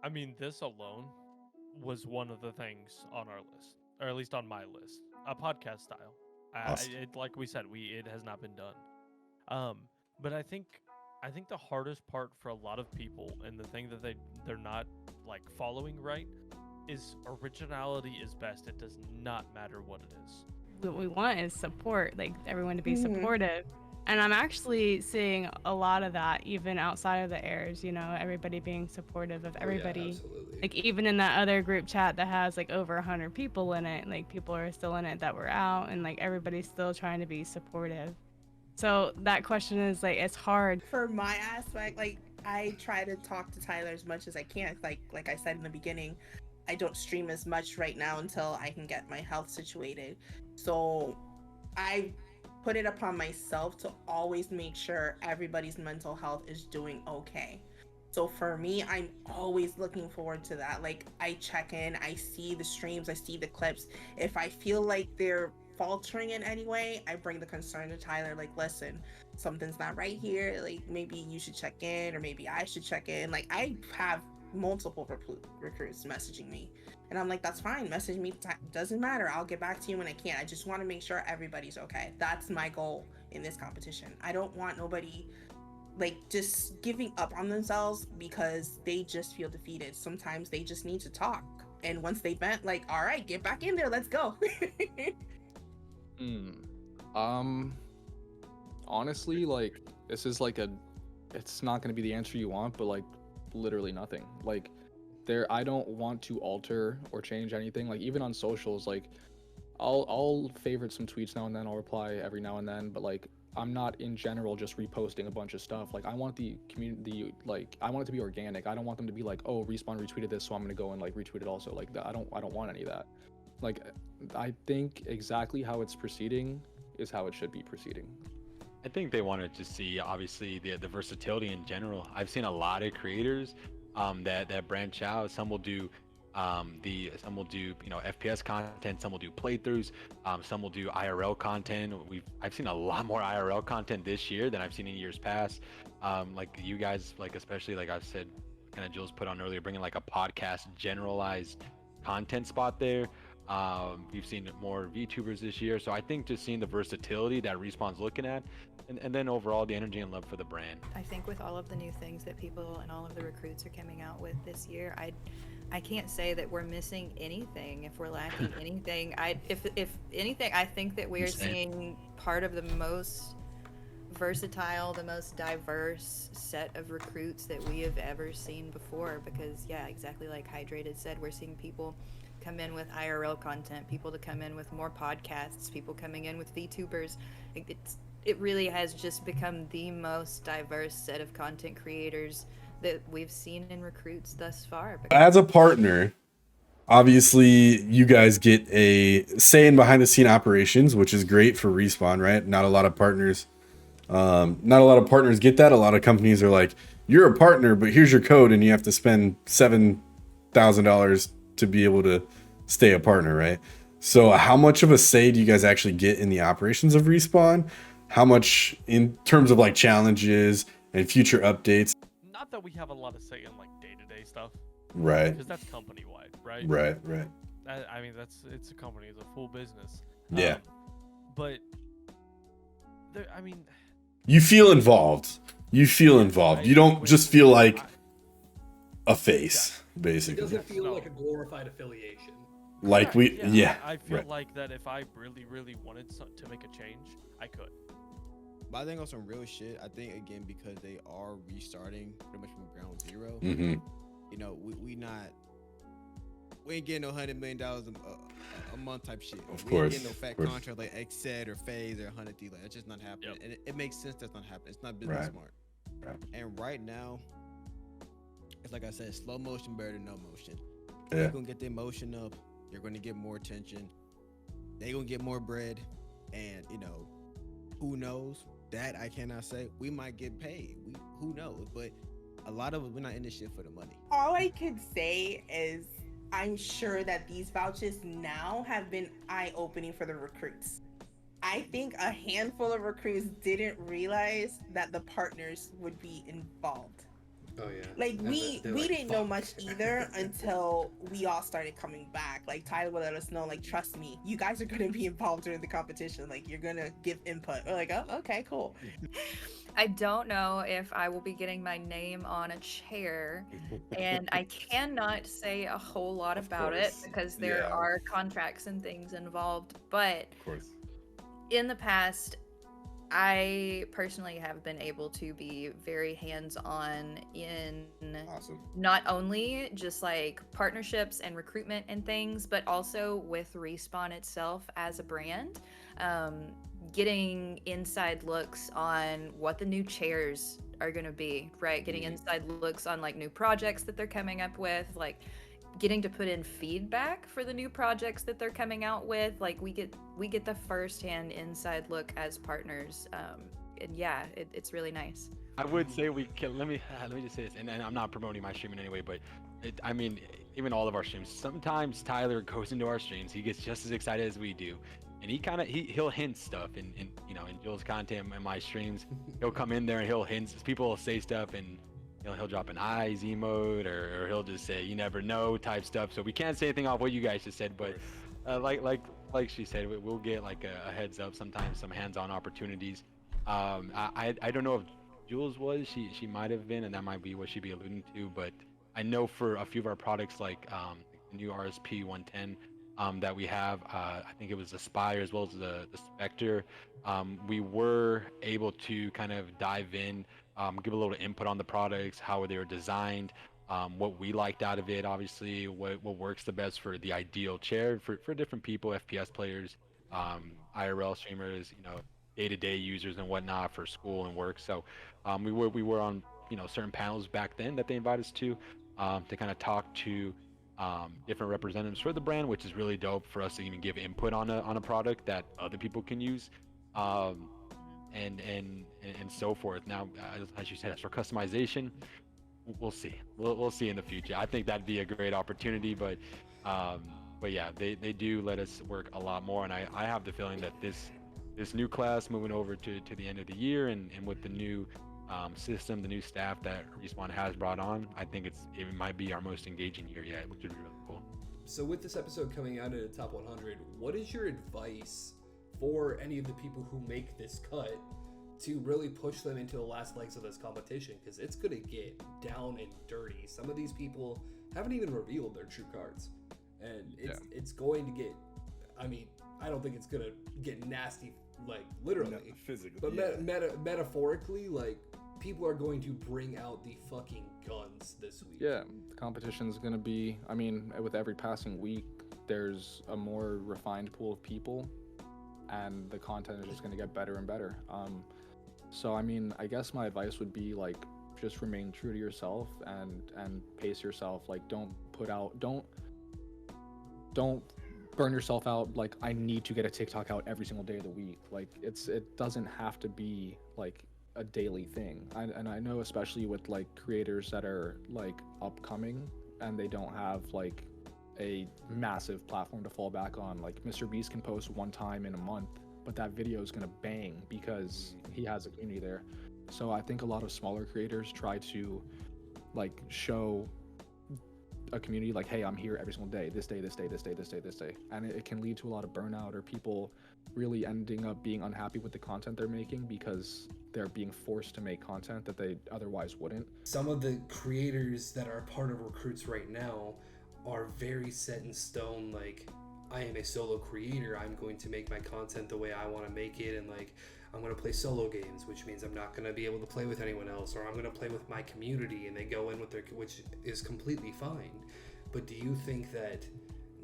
I mean, this alone was one of the things on our list, or at least on my list, a podcast style. Awesome. Like we said, it has not been done. But I think the hardest part for a lot of people, and the thing that they're not like following right, is originality is best. It does not matter what it is. What we want is support, like everyone to be Mhm. supportive. And I'm actually seeing a lot of that even outside of the airs, everybody being supportive of everybody. Oh, yeah, absolutely. Like even in that other group chat that has like over 100 people in it, like people are still in it that were out, and like everybody's still trying to be supportive. So that question is like, it's hard. For my aspect, like, I try to talk to Tyler as much as I can. Like I said in the beginning, I don't stream as much right now until I can get my health situated. So I put it upon myself to always make sure everybody's mental health is doing okay. So for me, I'm always looking forward to that. Like, I check in, I see the streams, I see the clips. If I feel like they're faltering in any way, I bring the concern to Tyler, like, listen, something's not right here. Like, maybe you should check in, or maybe I should check in. Like, I have multiple recruits messaging me, and I'm like, that's fine. Message me. Doesn't matter. I'll get back to you when I can. I just want to make sure everybody's okay. That's my goal in this competition. I don't want nobody like just giving up on themselves because they just feel defeated. Sometimes they just need to talk. And once they vent, like, all right, get back in there. Let's go. Honestly, like, this is like it's not going to be the answer you want, but like literally nothing. Like, I don't want to alter or change anything. Like, even on socials, like, I'll favorite some tweets now and then, I'll reply every now and then, but like, I'm not in general just reposting a bunch of stuff. Like, I want the community, like, I want it to be organic. I don't want them to be like, oh, Respawn retweeted this, so I'm gonna go and like retweet it also. Like, I don't want any of that. Like, I think exactly how it's proceeding is how it should be proceeding. I think they wanted to see, obviously, the versatility in general. I've seen a lot of creators that branch out. Some will do some will do FPS content, some will do playthroughs, some will do IRL content. I've seen a lot more IRL content this year than I've seen in years past. Like you guys, like especially like I've said, kind of Jules put on earlier, bringing like a podcast generalized content spot there. We've seen more VTubers this year, so I think just seeing the versatility that Respawn's looking at, and then overall the energy and love for the brand. I think with all of the new things that people and all of the recruits are coming out with this year, I can't say that we're missing anything. If we're lacking anything, if anything, I think that we are seeing part of the most versatile, the most diverse set of recruits that we have ever seen before. Because yeah, exactly like Hydrated said, we're seeing people come in with IRL content, people to come in with more podcasts, people coming in with VTubers. It really has just become the most diverse set of content creators that we've seen in recruits thus far. As a partner, obviously you guys get a say in behind the scene operations, which is great for Respawn, right? Not a lot of partners get that. A lot of companies are like, you're a partner, but here's your code and you have to spend $7,000 to be able to stay a partner, right? So how much of a say do you guys actually get in the operations of Respawn? How much in terms of like challenges and future updates? Not that we have a lot of say in like day-to-day stuff, right? Because that's company-wide, right? Right. I mean, it's a company, it's a full business. Yeah. But I mean, you feel involved. You don't just feel like a face, basically. It doesn't feel like a glorified affiliation. Like I feel like that if I really wanted to make a change, I could. But I think on some real shit, I think again because they are restarting pretty much from ground zero. Mm-hmm. You know, we ain't getting no $100 million a month type shit. We ain't getting no fat contract like Ep7 or FaZe or 100D. Like, that's just not happening. And it makes sense that's not happening. It's not business smart. Right. And right now, it's like I said, slow motion better than no motion. Yeah. They're gonna get their motion up. You're gonna get more attention. They're gonna get more bread. And who knows? That I cannot say. We might get paid. Who knows? But a lot of us, we're not in this shit for the money. All I could say is I'm sure that these vouchers now have been eye-opening for the recruits. I think a handful of recruits didn't realize that the partners would be involved. Oh yeah. Like we didn't know much either until we all started coming back. Like Tyler would let us know, like, trust me, you guys are gonna be involved during the competition. Like, you're gonna give input. We're like, oh, okay, cool. I don't know if I will be getting my name on a chair, and I cannot say a whole lot about it because there are contracts and things involved. But Of course. in the past, I personally have been able to be very hands-on in not only just like partnerships and recruitment and things, but also with Respawn itself as a brand, getting inside looks on what the new chairs are going to be, right? Getting inside looks on like new projects that they're coming up with, like getting to put in feedback for the new projects that they're coming out with. Like we get the first-hand inside look as partners, and yeah, it's really nice. I would say we can. Let me just say this, and I'm not promoting my stream in any way, but I mean, even all of our streams. Sometimes Tyler goes into our streams. He gets just as excited as we do, and he'll hint stuff in Jules' content in my streams. He'll come in there and he'll hint. People will say stuff and he'll drop an eyes emote, or he'll just say "you never know" type stuff. So we can't say anything off what you guys just said, but like she said, we'll get like a heads up sometimes, some hands-on opportunities. I don't know if Jules was, she might have been, and that might be what she'd be alluding to, but I know for a few of our products like the new RSP 110 that we have, I think it was the Spire as well as the Spectre. We were able to kind of dive in, give a little input on the products, how they were designed, what we liked out of it, obviously, what works the best for the ideal chair for different people, FPS players, IRL streamers, day-to-day users and whatnot for school and work. So we were on certain panels back then that they invited us to kind of talk to different representatives for the brand, which is really dope for us to even give input on a product that other people can use, and so forth. Now, as you said, as for customization, we'll see. We'll see in the future. I think that'd be a great opportunity, but yeah, they do let us work a lot more, and I have the feeling that this new class moving over to the end of the year, and with the new system, the new staff that Respawn has brought on, I think it might be our most engaging year yet, which would be really cool. So with this episode coming out at the top 100, what is your advice for any of the people who make this cut to really push them into the last legs of this competition? Because it's going to get down and dirty. Some of these people haven't even revealed their true cards, and it's going to get, I mean, I don't think it's going to get nasty, like literally, no, physically, but metaphorically, like people are going to bring out the fucking guns this week. Yeah, the competition's gonna be, I mean, with every passing week, there's a more refined pool of people, and the content is just gonna get better and better. So I mean, I guess my advice would be like, just remain true to yourself and pace yourself. Like, don't burn yourself out. Like, I need to get a TikTok out every single day of the week. Like, it doesn't have to be like a daily thing. And I know, especially with like creators that are like upcoming and they don't have like a massive platform to fall back on. Like Mr. Beast can post one time in a month, but that video is gonna bang because he has a community there. So I think a lot of smaller creators try to like show a community like, hey, I'm here every single day, this day, and it can lead to a lot of burnout or people really ending up being unhappy with the content they're making because they're being forced to make content that they otherwise wouldn't. Some of the creators that are part of Recruits right now are very set in stone, like, I am a solo creator, I'm going to make my content the way I want to make it, and like, I'm going to play solo games, which means I'm not going to be able to play with anyone else, or I'm going to play with my community, and they go in with their, which is completely fine. But do you think that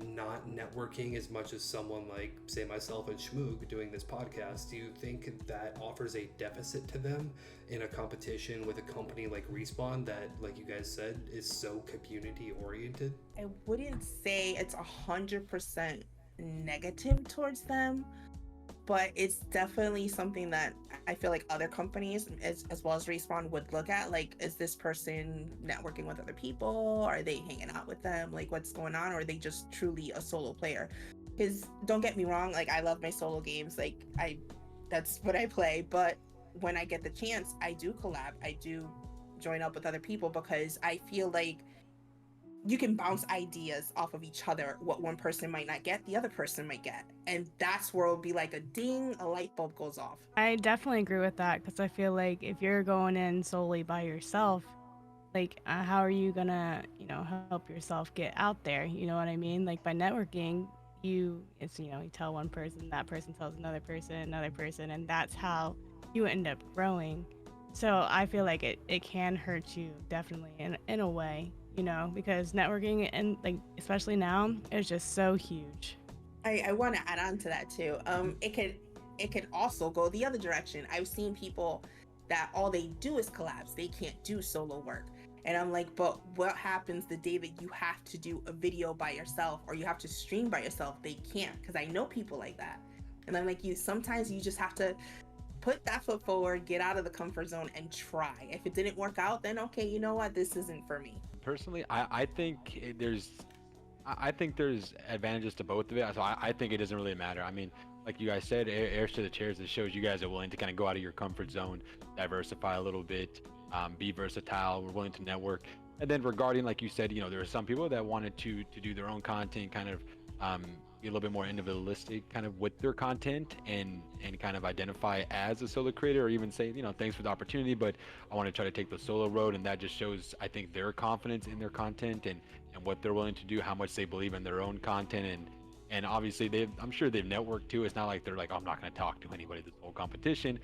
not networking as much as someone like, say, myself and Schmoog doing this podcast, do you think that offers a deficit to them in a competition with a company like Respawn that, like you guys said, is so community oriented? I wouldn't say it's 100% negative towards them, but it's definitely something that I feel like other companies as well as Respawn would look at. Like, is this person networking with other people? Are they hanging out with them? Like, what's going on? Or are they just truly a solo player? Because don't get me wrong, like, I love my solo games. Like, that's what I play. But when I get the chance, I do collab. I do join up with other people because I feel like you can bounce ideas off of each other. What one person might not get, the other person might get. And that's where it'll be like a ding, a light bulb goes off. I definitely agree with that because I feel like if you're going in solely by yourself, like how are you gonna, help yourself get out there? You know what I mean? Like by networking, you tell one person, that person tells another person, and that's how you end up growing. So I feel like it can hurt you definitely in a way. Because networking and like especially now is just so huge. I want to add on to that too. It could also go the other direction. I've seen people that all they do is collabs. They can't do solo work. And I'm like, but what happens the day that you have to do a video by yourself or you have to stream by yourself? They can't, because I know people like that. And I'm like, sometimes you just have to put that foot forward, get out of the comfort zone and try. If it didn't work out, then okay, you know what? This isn't for me. Personally, I think there's advantages to both of it. So I think it doesn't really matter. I mean, like you guys said, airs to the chairs. It shows you guys are willing to kind of go out of your comfort zone, diversify a little bit, be versatile. We're willing to network. And then regarding, like you said, there are some people that wanted to do their own content, kind of be a little bit more individualistic, kind of with their content, and kind of identify as a solo creator, or even say, thanks for the opportunity, but I want to try to take the solo road. And that just shows, I think, their confidence in their content and what they're willing to do, how much they believe in their own content. And obviously I'm sure they've networked too. It's not like they're like, oh, I'm not going to talk to anybody this whole competition,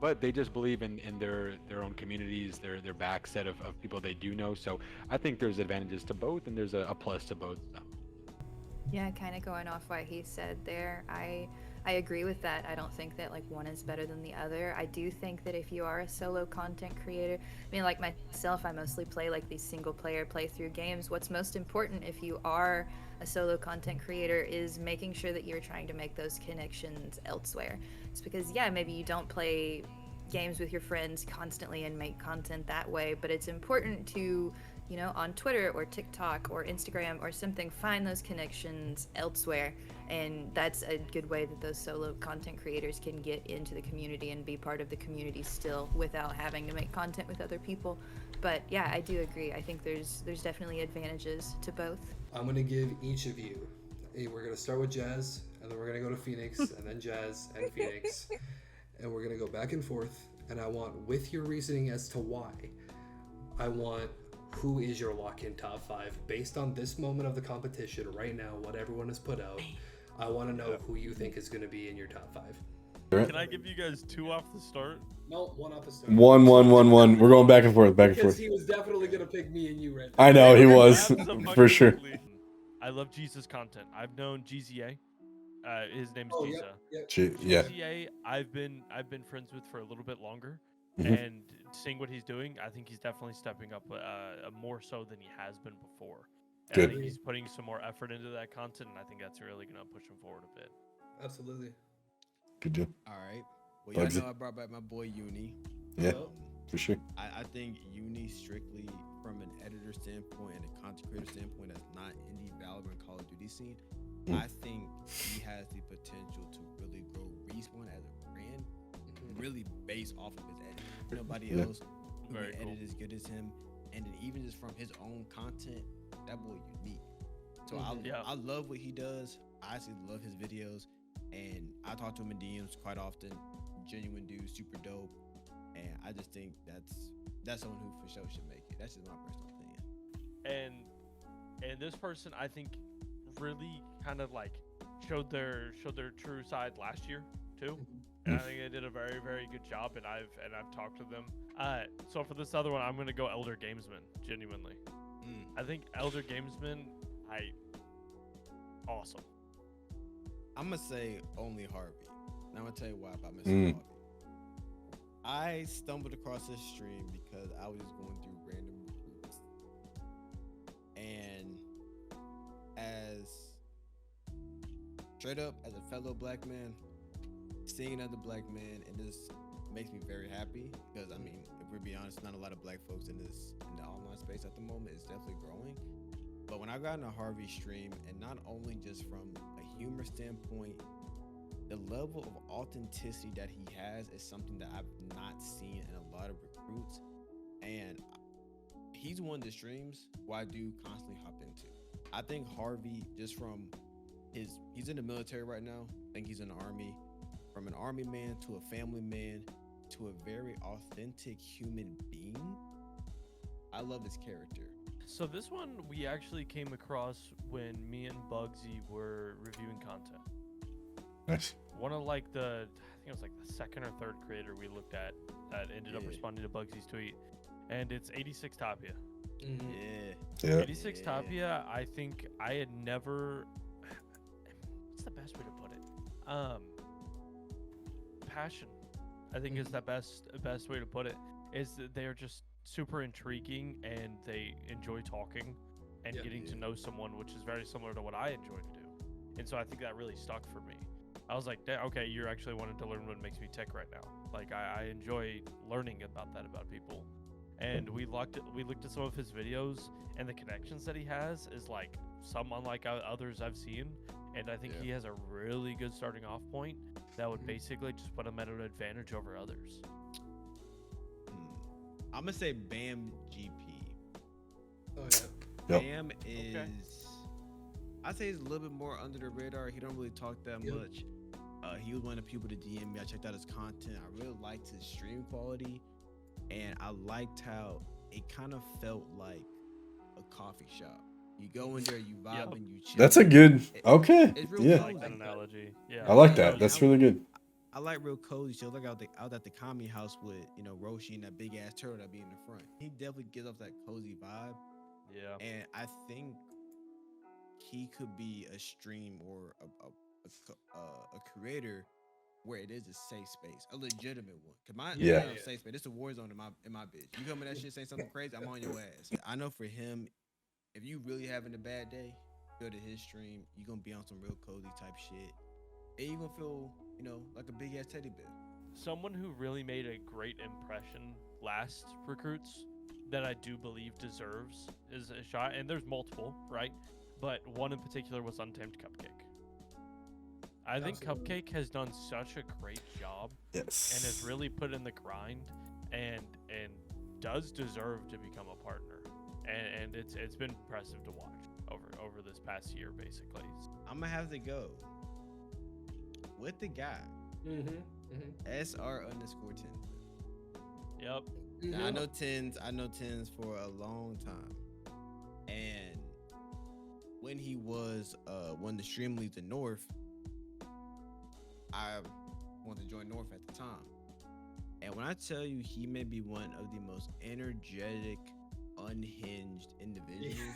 but they just believe in their own communities, their back set of people they do know. So I think there's advantages to both, and there's a plus to both. So. Yeah, kind of going off what he said there. I agree with that. I don't think that like one is better than the other. I do think that if you are a solo content creator, I mean, like myself, I mostly play like these single player playthrough games. What's most important if you are a solo content creator is making sure that you're trying to make those connections elsewhere. It's because, yeah, maybe you don't play games with your friends constantly and make content that way, but it's important to, on Twitter or TikTok or Instagram or something, find those connections elsewhere. And that's a good way that those solo content creators can get into the community and be part of the community still without having to make content with other people. But yeah, I do agree. I think there's definitely advantages to both. I'm going to give each of you, we're going to start with Jazz, and then we're going to go to Phoenix, and then Jazz and Phoenix. And we're going to go back and forth. And I want, with your reasoning as to why, I want who is your lock-in top 5 based on this moment of the competition right now, what everyone has put out. I want to know who you think is going to be in your top 5. Can I give you guys 2 off the start? No, 1 off the start. 1, 1, 1, 1. We're going back and forth, back and Because forth. he was definitely going to pick me and you right now. I know he was, for sure. I love Jesus content. I've known GZA. His name's Oh, Giza. Yeah. GZA, I've been friends with for a little bit longer, Mhm. and seeing what he's doing, I think he's definitely stepping up more so than he has been before. And Good. I think he's putting some more effort into that content, and I think that's really gonna push him forward a bit. Absolutely. Good job. All right. Well, y'all Bugsy. know I brought back my boy Uni. Yeah, for sure. I think Uni, strictly from an editor standpoint and a content creator standpoint, that's not in the Valorant Call of Duty scene. I think he has the potential to really grow Respawn as a brand, really based off of his editing. Nobody else who Very can cool. edit as good as him, and then even just from his own content, that boy unique. So I love what he does. I actually love his videos, and I talk to him in DMs quite often. Genuine dude, super dope, and I just think that's someone who for sure should make it. That's just my personal opinion. And this person, I think, really kind of like showed their true side last year too, and I think they did a very, very good job. And I've talked to them. So for this other one, I'm gonna go Elder Gamesman. Genuinely, I think Elder Gamesman, awesome. I'm gonna say only Harvey. And I'm gonna tell you why about Mr. Harvey. I stumbled across this stream because I was just going through random recruits, and as straight up as a fellow black man, seeing another black man, and this makes me very happy because I mean, if we're being honest, not a lot of black folks in the online space at the moment. It's definitely growing. But when I got into Harvey's stream, and not only just from a humor standpoint, the level of authenticity that he has is something that I've not seen in a lot of recruits. And he's one of the streams where I do constantly hop into. I think Harvey, just from he's in the military right now. I think he's in the army. From an army man to a family man to a very authentic human being. I love his character. So this one we actually came across when me and Bugsy were reviewing content. Nice. One of I think it was like the second or third creator we looked at that ended up responding to Bugsy's tweet, and it's 86 Tapia. Yeah. 86 Tapia, I think I had never. What's the best way to put it? Passion, I think is the best way to put it. Is that they're just super intriguing and they enjoy talking and getting to know someone, which is very similar to what I enjoy to do. And so I think that really stuck for me. I was like, okay, you're actually wanting to learn what makes me tick right now. Like I enjoy learning about people. And we looked at some of his videos, and the connections that he has is like some unlike others I've seen. And I think Yeah. he has a really good starting off point that would Mhm. basically just put him at an advantage over others. I'm gonna say Bam GP. Oh yeah. Yep. Bam is, I'd say he's a little bit more under the radar. He don't really talk that Yep. much. He was one of the people to DM me. I checked out his content. I really liked his stream quality, and I liked how it kind of felt like a coffee shop. You go in there, you vibe, Yep. and you chill. That's a good. Okay. It's real Yeah. I cozy. like that analogy. Yeah. I like Yeah, that. That's I- really good. I like real cozy shows. Like out at the Kami house with Roshi and that big ass turtle that be in the front. He definitely gives off that cozy vibe, Yeah. and I think he could be a stream or a creator where it is a safe space, a legitimate one. Cause my Yeah. ain't no safe space. It's a war zone in my bitch. You come in that shit saying something crazy, I'm on your ass. I know for him, if you really having a bad day, go to his stream. You gonna be on some real cozy type shit, and you gonna feel like a big ass teddy bear. Someone who really made a great impression last recruits that I do believe deserves is a shot, and there's multiple, right? But one in particular was Untamed Cupcake. I think Absolutely. Cupcake has done such a great job Yes. and has really put in the grind and does deserve to become a partner. And it's been impressive to watch over this past year, basically. I'm gonna have to go with the guy SR_10. Yep. Now, I know tens for a long time, and when he was one of the stream leads in North, I wanted to join North at the time. And when I tell you he may be one of the most energetic, unhinged individuals,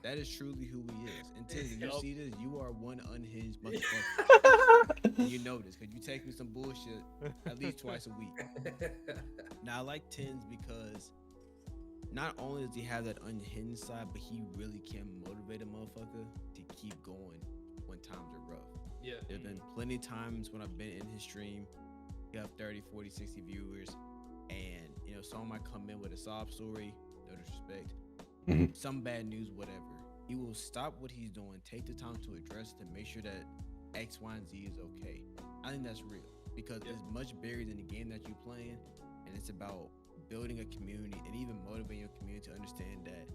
that is truly who he is. And Tins, if you see this, you are one unhinged motherfucker. And you know this because you take me some bullshit at least twice a week. Now I like Tins because not only does he have that unhinged side, but he really can motivate a motherfucker to keep going when times are rough. Yeah. There's been plenty of times when I've been in his stream, he have 30, 40, 60 viewers, and someone might come in with a sob story, no disrespect, Mhm. some bad news, whatever. He will stop what he's doing, take the time to address it, to make sure that X, Y, and Z is okay. I think that's real because it's much bigger than the game that you're playing, and it's about building a community and even motivating your community to understand that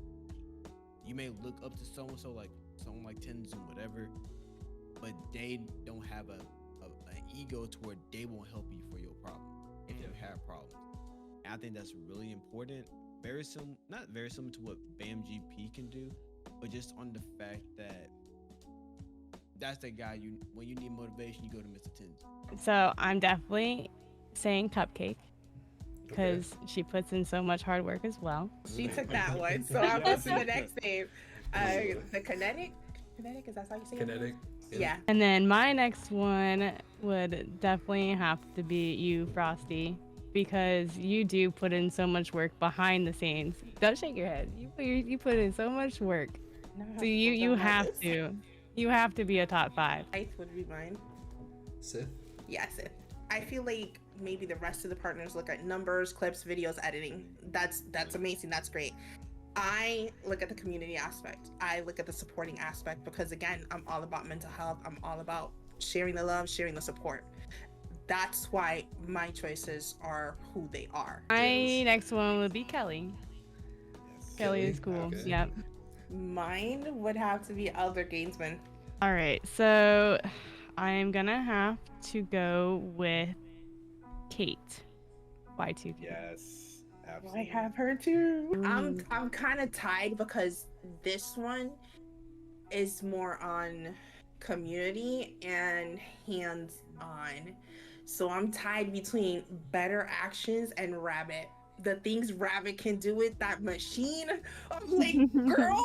you may look up to so-and-so, like someone like Tenzu, whatever, but they don't have an ego to where they won't help you for your problem if you have problems. And I think that's really important. Not very similar to what Bam GP can do, but just on the fact that that's the guy when you need motivation, you go to Mr. Tenzu. So I'm definitely saying Cupcake because she puts in so much hard work as well. She took that one, so I'm up to the next name. The Kinetic, is that how you say it? Kinetic. Yeah. And then my next one would definitely have to be you, Frosty, because you do put in so much work behind the scenes. Don't shake your head. You put in so much work. So you have to be a top 5. Eighth would be mine. Sith. Yeah, Sith. I feel like maybe the rest of the partners look at numbers, clips, videos, editing. That's amazing. That's great. I look at the community aspect. I look at the supporting aspect because again, I'm all about mental health. I'm all about sharing the love, sharing the support. That's why my choices are who they are. My next one would be Kelly. Kelly is cool. Okay. Yep. Mine would have to be Elder Gainsman. All right, so I am gonna have to go with Kate. Y2K. Yes, I absolutely. have her too. I'm kind of tied because this one is more on community and hands-on. So I'm tied between Better Actions and Rabbit. The things Rabbit can do with that machine, I'm like, girl.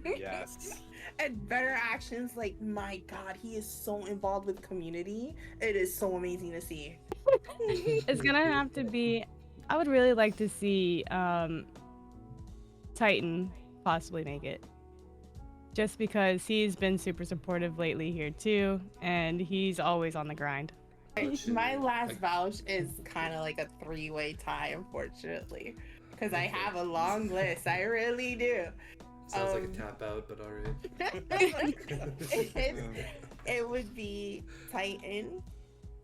Yes. And Better Actions, like, my God, he is so involved with community. It is so amazing to see. It's gonna have to be. I would really like to see Titan possibly make it. Just because he's been super supportive lately here too, and he's always on the grind. My last vouch is kind of like a 3-way tie, unfortunately, because I have a long list. I really do. Sounds like a tap out, but alright. It would be Titan,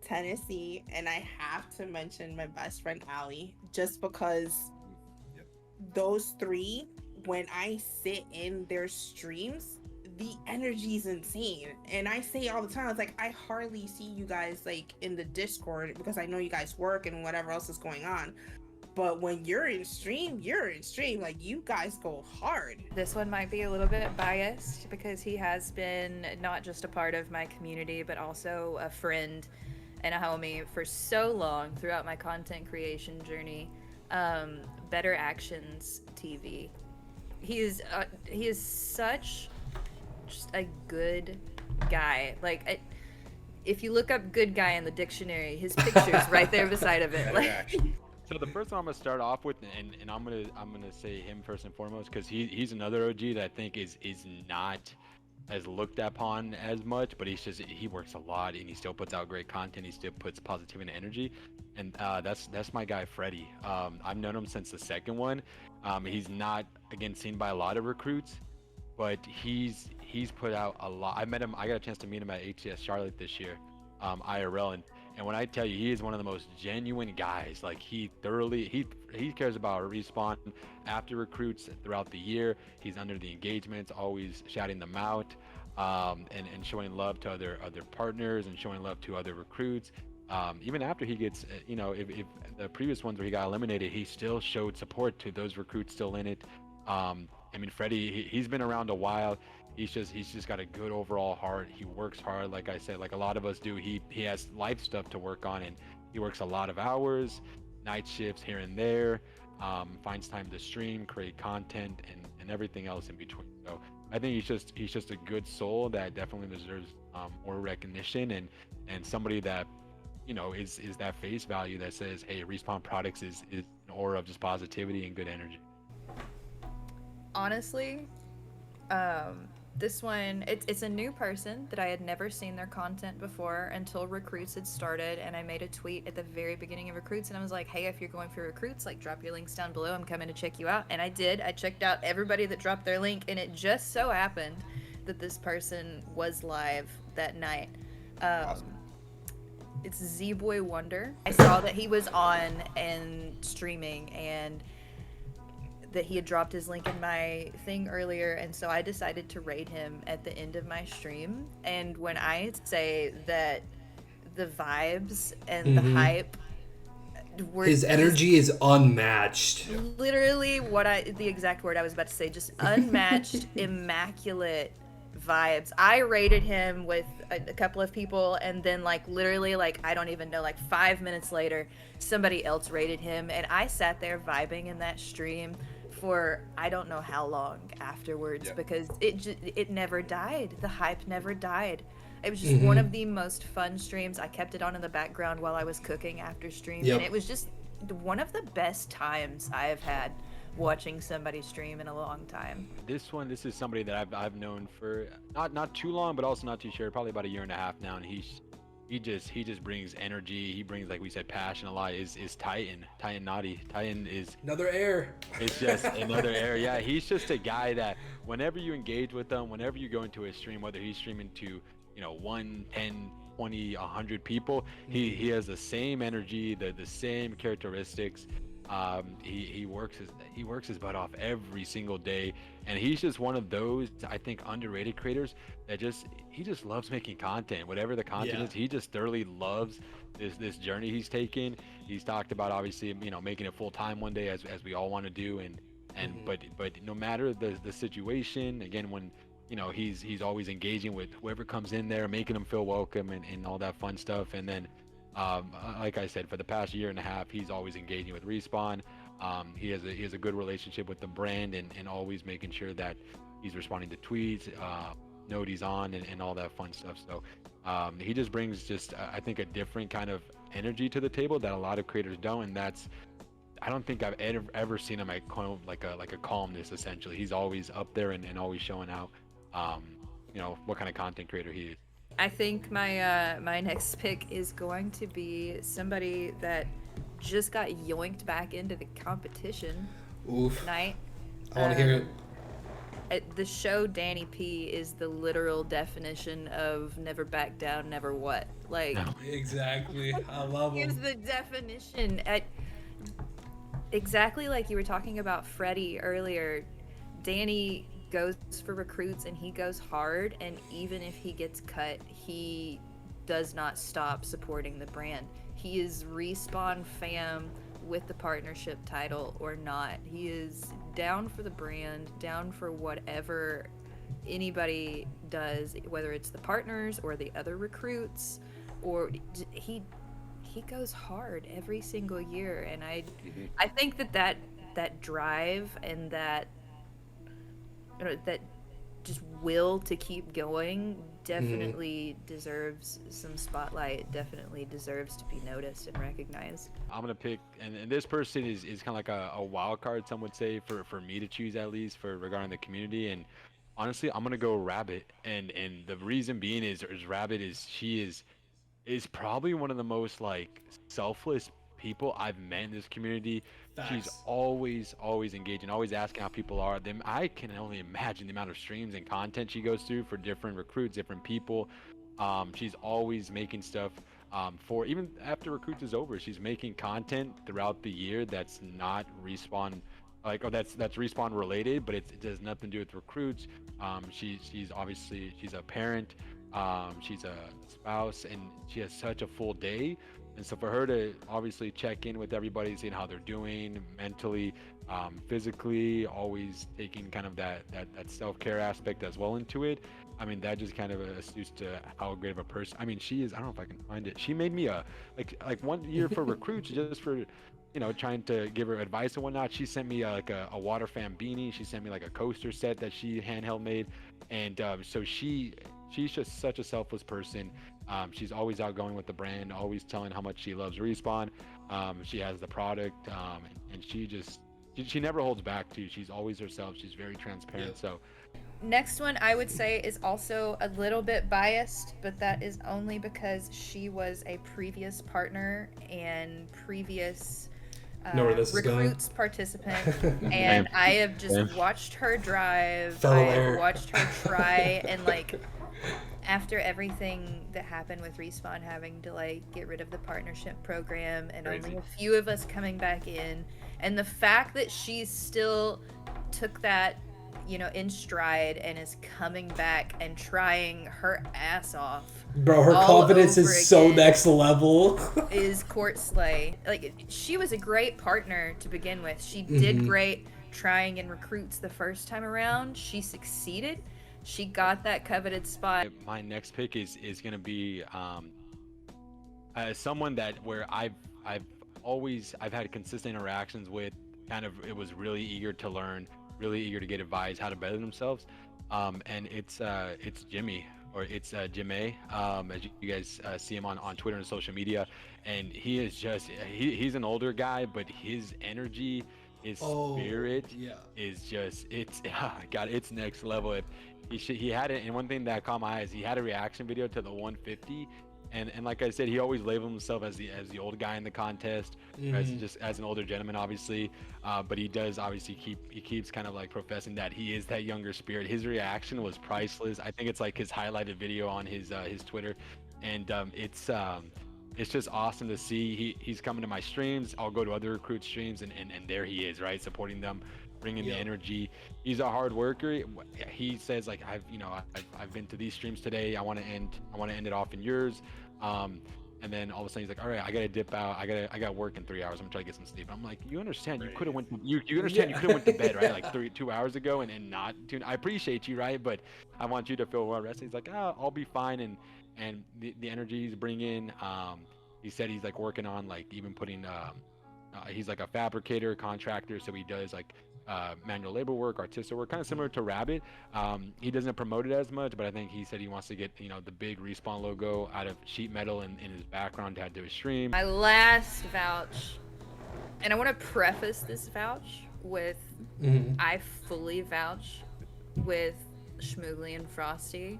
Tennessee, and I have to mention my best friend Allie, just because those three, when I sit in their streams, the energy is insane. And I say all the time, it's like I hardly see you guys like in the Discord because I know you guys work and whatever else is going on. But when you're in stream, like you guys go hard. This one might be a little bit biased because he has been not just a part of my community, but also a friend and a homie for so long throughout my content creation journey. Better Actions TV. He is such just a good guy. Like, if you look up "good guy" in the dictionary, his picture's right there beside of it. Like, so the first one I'm gonna start off with, and I'm gonna say him first and foremost, because he's another OG that I think is not as looked upon as much, but he works a lot and he still puts out great content. He still puts positivity and energy, and that's my guy Freddie. I've known him since the second one. He's not again seen by a lot of recruits, but he's put out a lot. I got a chance to meet him at HCS Charlotte this year, IRL, and when I tell you, he is one of the most genuine guys. Like he cares about Respawn after recruits throughout the year. He's under the engagements, always shouting them out, and showing love to other partners and showing love to other recruits. Even after he gets, if the previous ones where he got eliminated, he still showed support to those recruits still in it. I mean, Freddie, he's been around a while. He's just got a good overall heart. He works hard, like I said, like a lot of us do. He has life stuff to work on, and he works a lot of hours, night shifts here and there, finds time to stream, create content, and everything else in between. So I think he's just a good soul that definitely deserves more recognition, and somebody that is that face value that says, hey, Respawn Products is an aura of just positivity and good energy. honestly, this one, it's a new person that I had never seen their content before until Recruits had started, and I made a tweet at the very beginning of Recruits, and I was like, hey, if you're going for Recruits, like, drop your links down below. I'm coming to check you out. And I did. I checked out everybody that dropped their link, and it just so happened that this person was live that night. Awesome. It's Z-Boy Wonder. I saw that he was on and streaming, and that he had dropped his link in my thing earlier, and so I decided to raid him at the end of my stream. And when I say that the vibes and the hype were, his energy is unmatched. Literally the exact word I was about to say, just unmatched, immaculate vibes. I rated him with a couple of people, and then literally I don't even know, 5 minutes later somebody else rated him, and I sat there vibing in that stream for I don't know how long afterwards, because it never died. The hype never died. It was just one of the most fun streams. I kept it on in the background while I was cooking after stream, and it was just one of the best times I have had watching somebody stream in a long time. This is somebody that I've known for not too long, but also not too short, probably about a year and a half now, and he just brings energy. He brings, like we said, passion a lot. Is Titan Naughty. Titan is another air. It's just another air. Yeah, he's just a guy that whenever you engage with him, whenever you go into his stream, whether he's streaming to 1, 10, 20, 100 people, he has the same energy, the same characteristics. He works his butt off every single day, and he's just one of those, I think, underrated creators that he just loves making content. Whatever the content is, he just thoroughly loves this journey he's taken. He's talked about, obviously, making it full time one day, as we all want to do, but no matter the situation, again, when he's always engaging with whoever comes in there, making them feel welcome and all that fun stuff. And then like I said, for the past year and a half, he's always engaging with Respawn. He has a good relationship with the brand, and always making sure that he's responding to tweets, note he's on, and all that fun stuff. So he just brings I think a different kind of energy to the table that a lot of creators don't, and I don't think I've ever seen him at like a calmness. Essentially, he's always up there and always showing out what kind of content creator he is. I think my my next pick is going to be somebody that just got yoinked back into the competition. Oof. Night. I want to hear it. the show Danny P is the literal definition of never back down, never what. Like, Exactly. I love here's him. the definition. Exactly like you were talking about Freddie earlier. Danny goes for recruits and he goes hard, and even if he gets cut, he does not stop supporting the brand. He is Respawn fam with the partnership title or not. He is down for the brand, down for whatever anybody does, whether it's the partners or the other recruits, or he goes hard every single year. And I think that drive and that just will to keep going definitely deserves some spotlight, definitely deserves to be noticed and recognized. I'm gonna pick, and this person is kind of like a wild card, some would say, for me to choose, at least for regarding the community. And honestly, I'm gonna go Rabbit, and the reason being is Rabbit is probably one of the most like selfless people I've met in this community. She's Facts. always engaging, always asking how people are. Them, I can only imagine the amount of streams and content she goes through for different recruits, different people. She's always making stuff for, even after recruits is over, she's making content throughout the year that's not respawn, like, or that's respawn related, but it does nothing to do with recruits. She's obviously, she's a parent, she's a spouse, and she has such a full day. And so for her to obviously check in with everybody, seeing how they're doing mentally, physically, always taking kind of that self-care aspect as well into it. I mean, that just kind of astutes to how great of a person. I mean, she is. I don't know if I can find it. She made me a like one year for recruits, just for, you know, trying to give her advice and whatnot. She sent me like a water fan beanie. She sent me like a coaster set that she handheld made, and so she's just such a selfless person. She's always outgoing with the brand, always telling how much she loves Respawn. She has the product, and she never holds back too. She's always herself. She's very transparent. Yep. So Next one I would say is also a little bit biased, but that is only because she was a previous partner and previous Know where this is going? recruits participant, and I have just watched her drive. Fellow I have Eric. watched her try, and like after everything that happened with Respawn having to like get rid of the partnership program and Crazy. only a few of us coming back in, and the fact that she still took that, you know, in stride and is coming back and trying her ass off. Bro, her all confidence over is so again next level. is court slay. Like, she was a great partner to begin with. She did great trying in recruits the first time around. She succeeded. She got that coveted spot. my next pick is gonna be someone that where I've had consistent interactions with. Kind of, it was really eager to learn, really eager to get advice how to better themselves. And it's Jimmy, or it's Jimmy, as you guys see him on Twitter and social media. And he is just, he's an older guy, but his energy, his spirit is just, it's God, it's next level. He had it, and one thing that caught my eyes, he had a reaction video to the 150. And like I said, he always labeled himself as the old guy in the contest, as an older gentleman, obviously. But he does obviously keeps kind of like professing that he is that younger spirit. His reaction was priceless. I think it's like his highlighted video on his Twitter, and it's just awesome to see. He's coming to my streams. I'll go to other recruit streams, and there he is, right, supporting them, bringing the energy. He's a hard worker. He says like, I've been to these streams today. I want to end it off in yours. And then all of a sudden he's like, all right, I gotta dip out. I got work in 3 hours. I'm gonna try to get some sleep. I'm like, you understand? You could have went. You understand? You could have went to bed, right? Like 2 hours ago, and not. I appreciate you, right? But I want you to feel well rested. He's like, I'll be fine. And the energy he's bringing. He said he's like working on like even putting. He's like a fabricator, contractor, so he does like manual labor work, artistic work, kind of similar to Rabbit. He doesn't promote it as much, but I think he said he wants to get the big Respawn logo out of sheet metal in his background to add to his stream. My last vouch, and I want to preface this vouch with I fully vouch with Schmoogly and Frosty,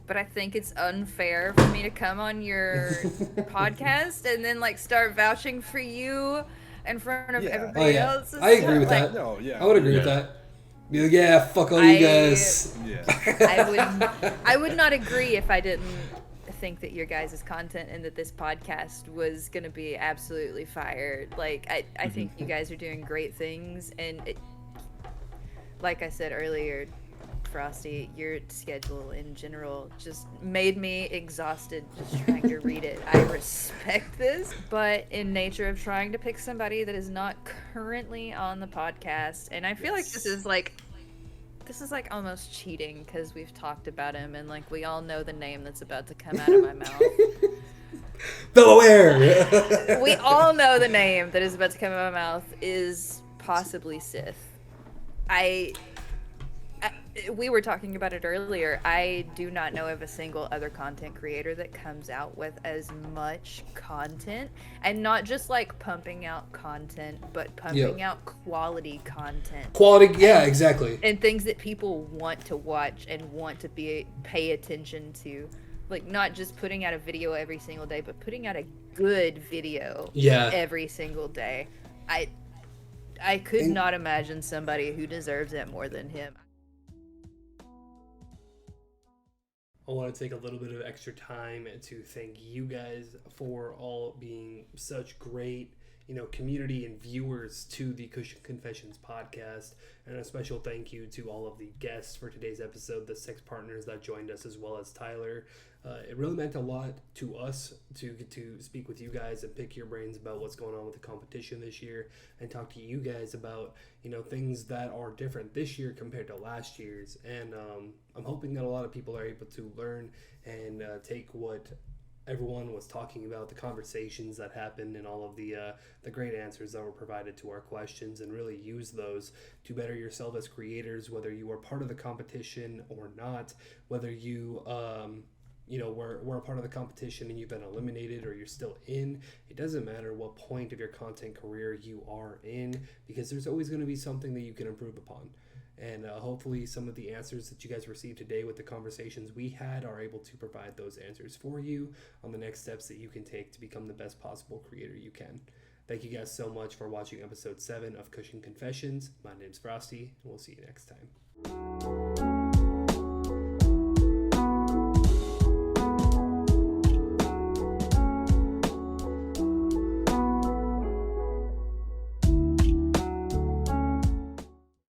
but I think it's unfair for me to come on your podcast and then like start vouching for you in front of everybody else. I agree with like, that. No, yeah. I would agree with that. Be like, yeah, fuck all you guys. Yeah. I would not agree if I didn't think that your guys' content and that this podcast was gonna be absolutely fire. Like I think you guys are doing great things, and like I said earlier, Frosty, your schedule in general just made me exhausted just trying to read it. I respect this, but in nature of trying to pick somebody that is not currently on the podcast, and I feel like this is like almost cheating because we've talked about him and like we all know the name that's about to come out of my mouth. Delaware. We all know the name that is about to come out of my mouth is possibly Sith. We were talking about it earlier. I do not know of a single other content creator that comes out with as much content, and not just like pumping out content, but pumping out quality content. Exactly. And things that people want to watch and want to pay attention to. Like, not just putting out a video every single day, but putting out a good video every single day. I could not imagine somebody who deserves it more than him. I want to take a little bit of extra time to thank you guys for all being such great, community and viewers to the Cushion Confessions podcast. And a special thank you to all of the guests for today's episode, the 6 partners that joined us, as well as Tyler. It really meant a lot to us to get to speak with you guys and pick your brains about what's going on with the competition this year, and talk to you guys about, things that are different this year compared to last year's. And I'm hoping that a lot of people are able to learn and take what everyone was talking about, the conversations that happened, and all of the great answers that were provided to our questions, and really use those to better yourself as creators, whether you are part of the competition or not, whether you we're a part of the competition and you've been eliminated, or you're still in. It doesn't matter what point of your content career you are in, because there's always going to be something that you can improve upon. And hopefully some of the answers that you guys received today with the conversations we had are able to provide those answers for you on the next steps that you can take to become the best possible creator you can. Thank you guys so much for watching episode 7 of Cushion Confessions. My name's Frosty, and we'll see you next time.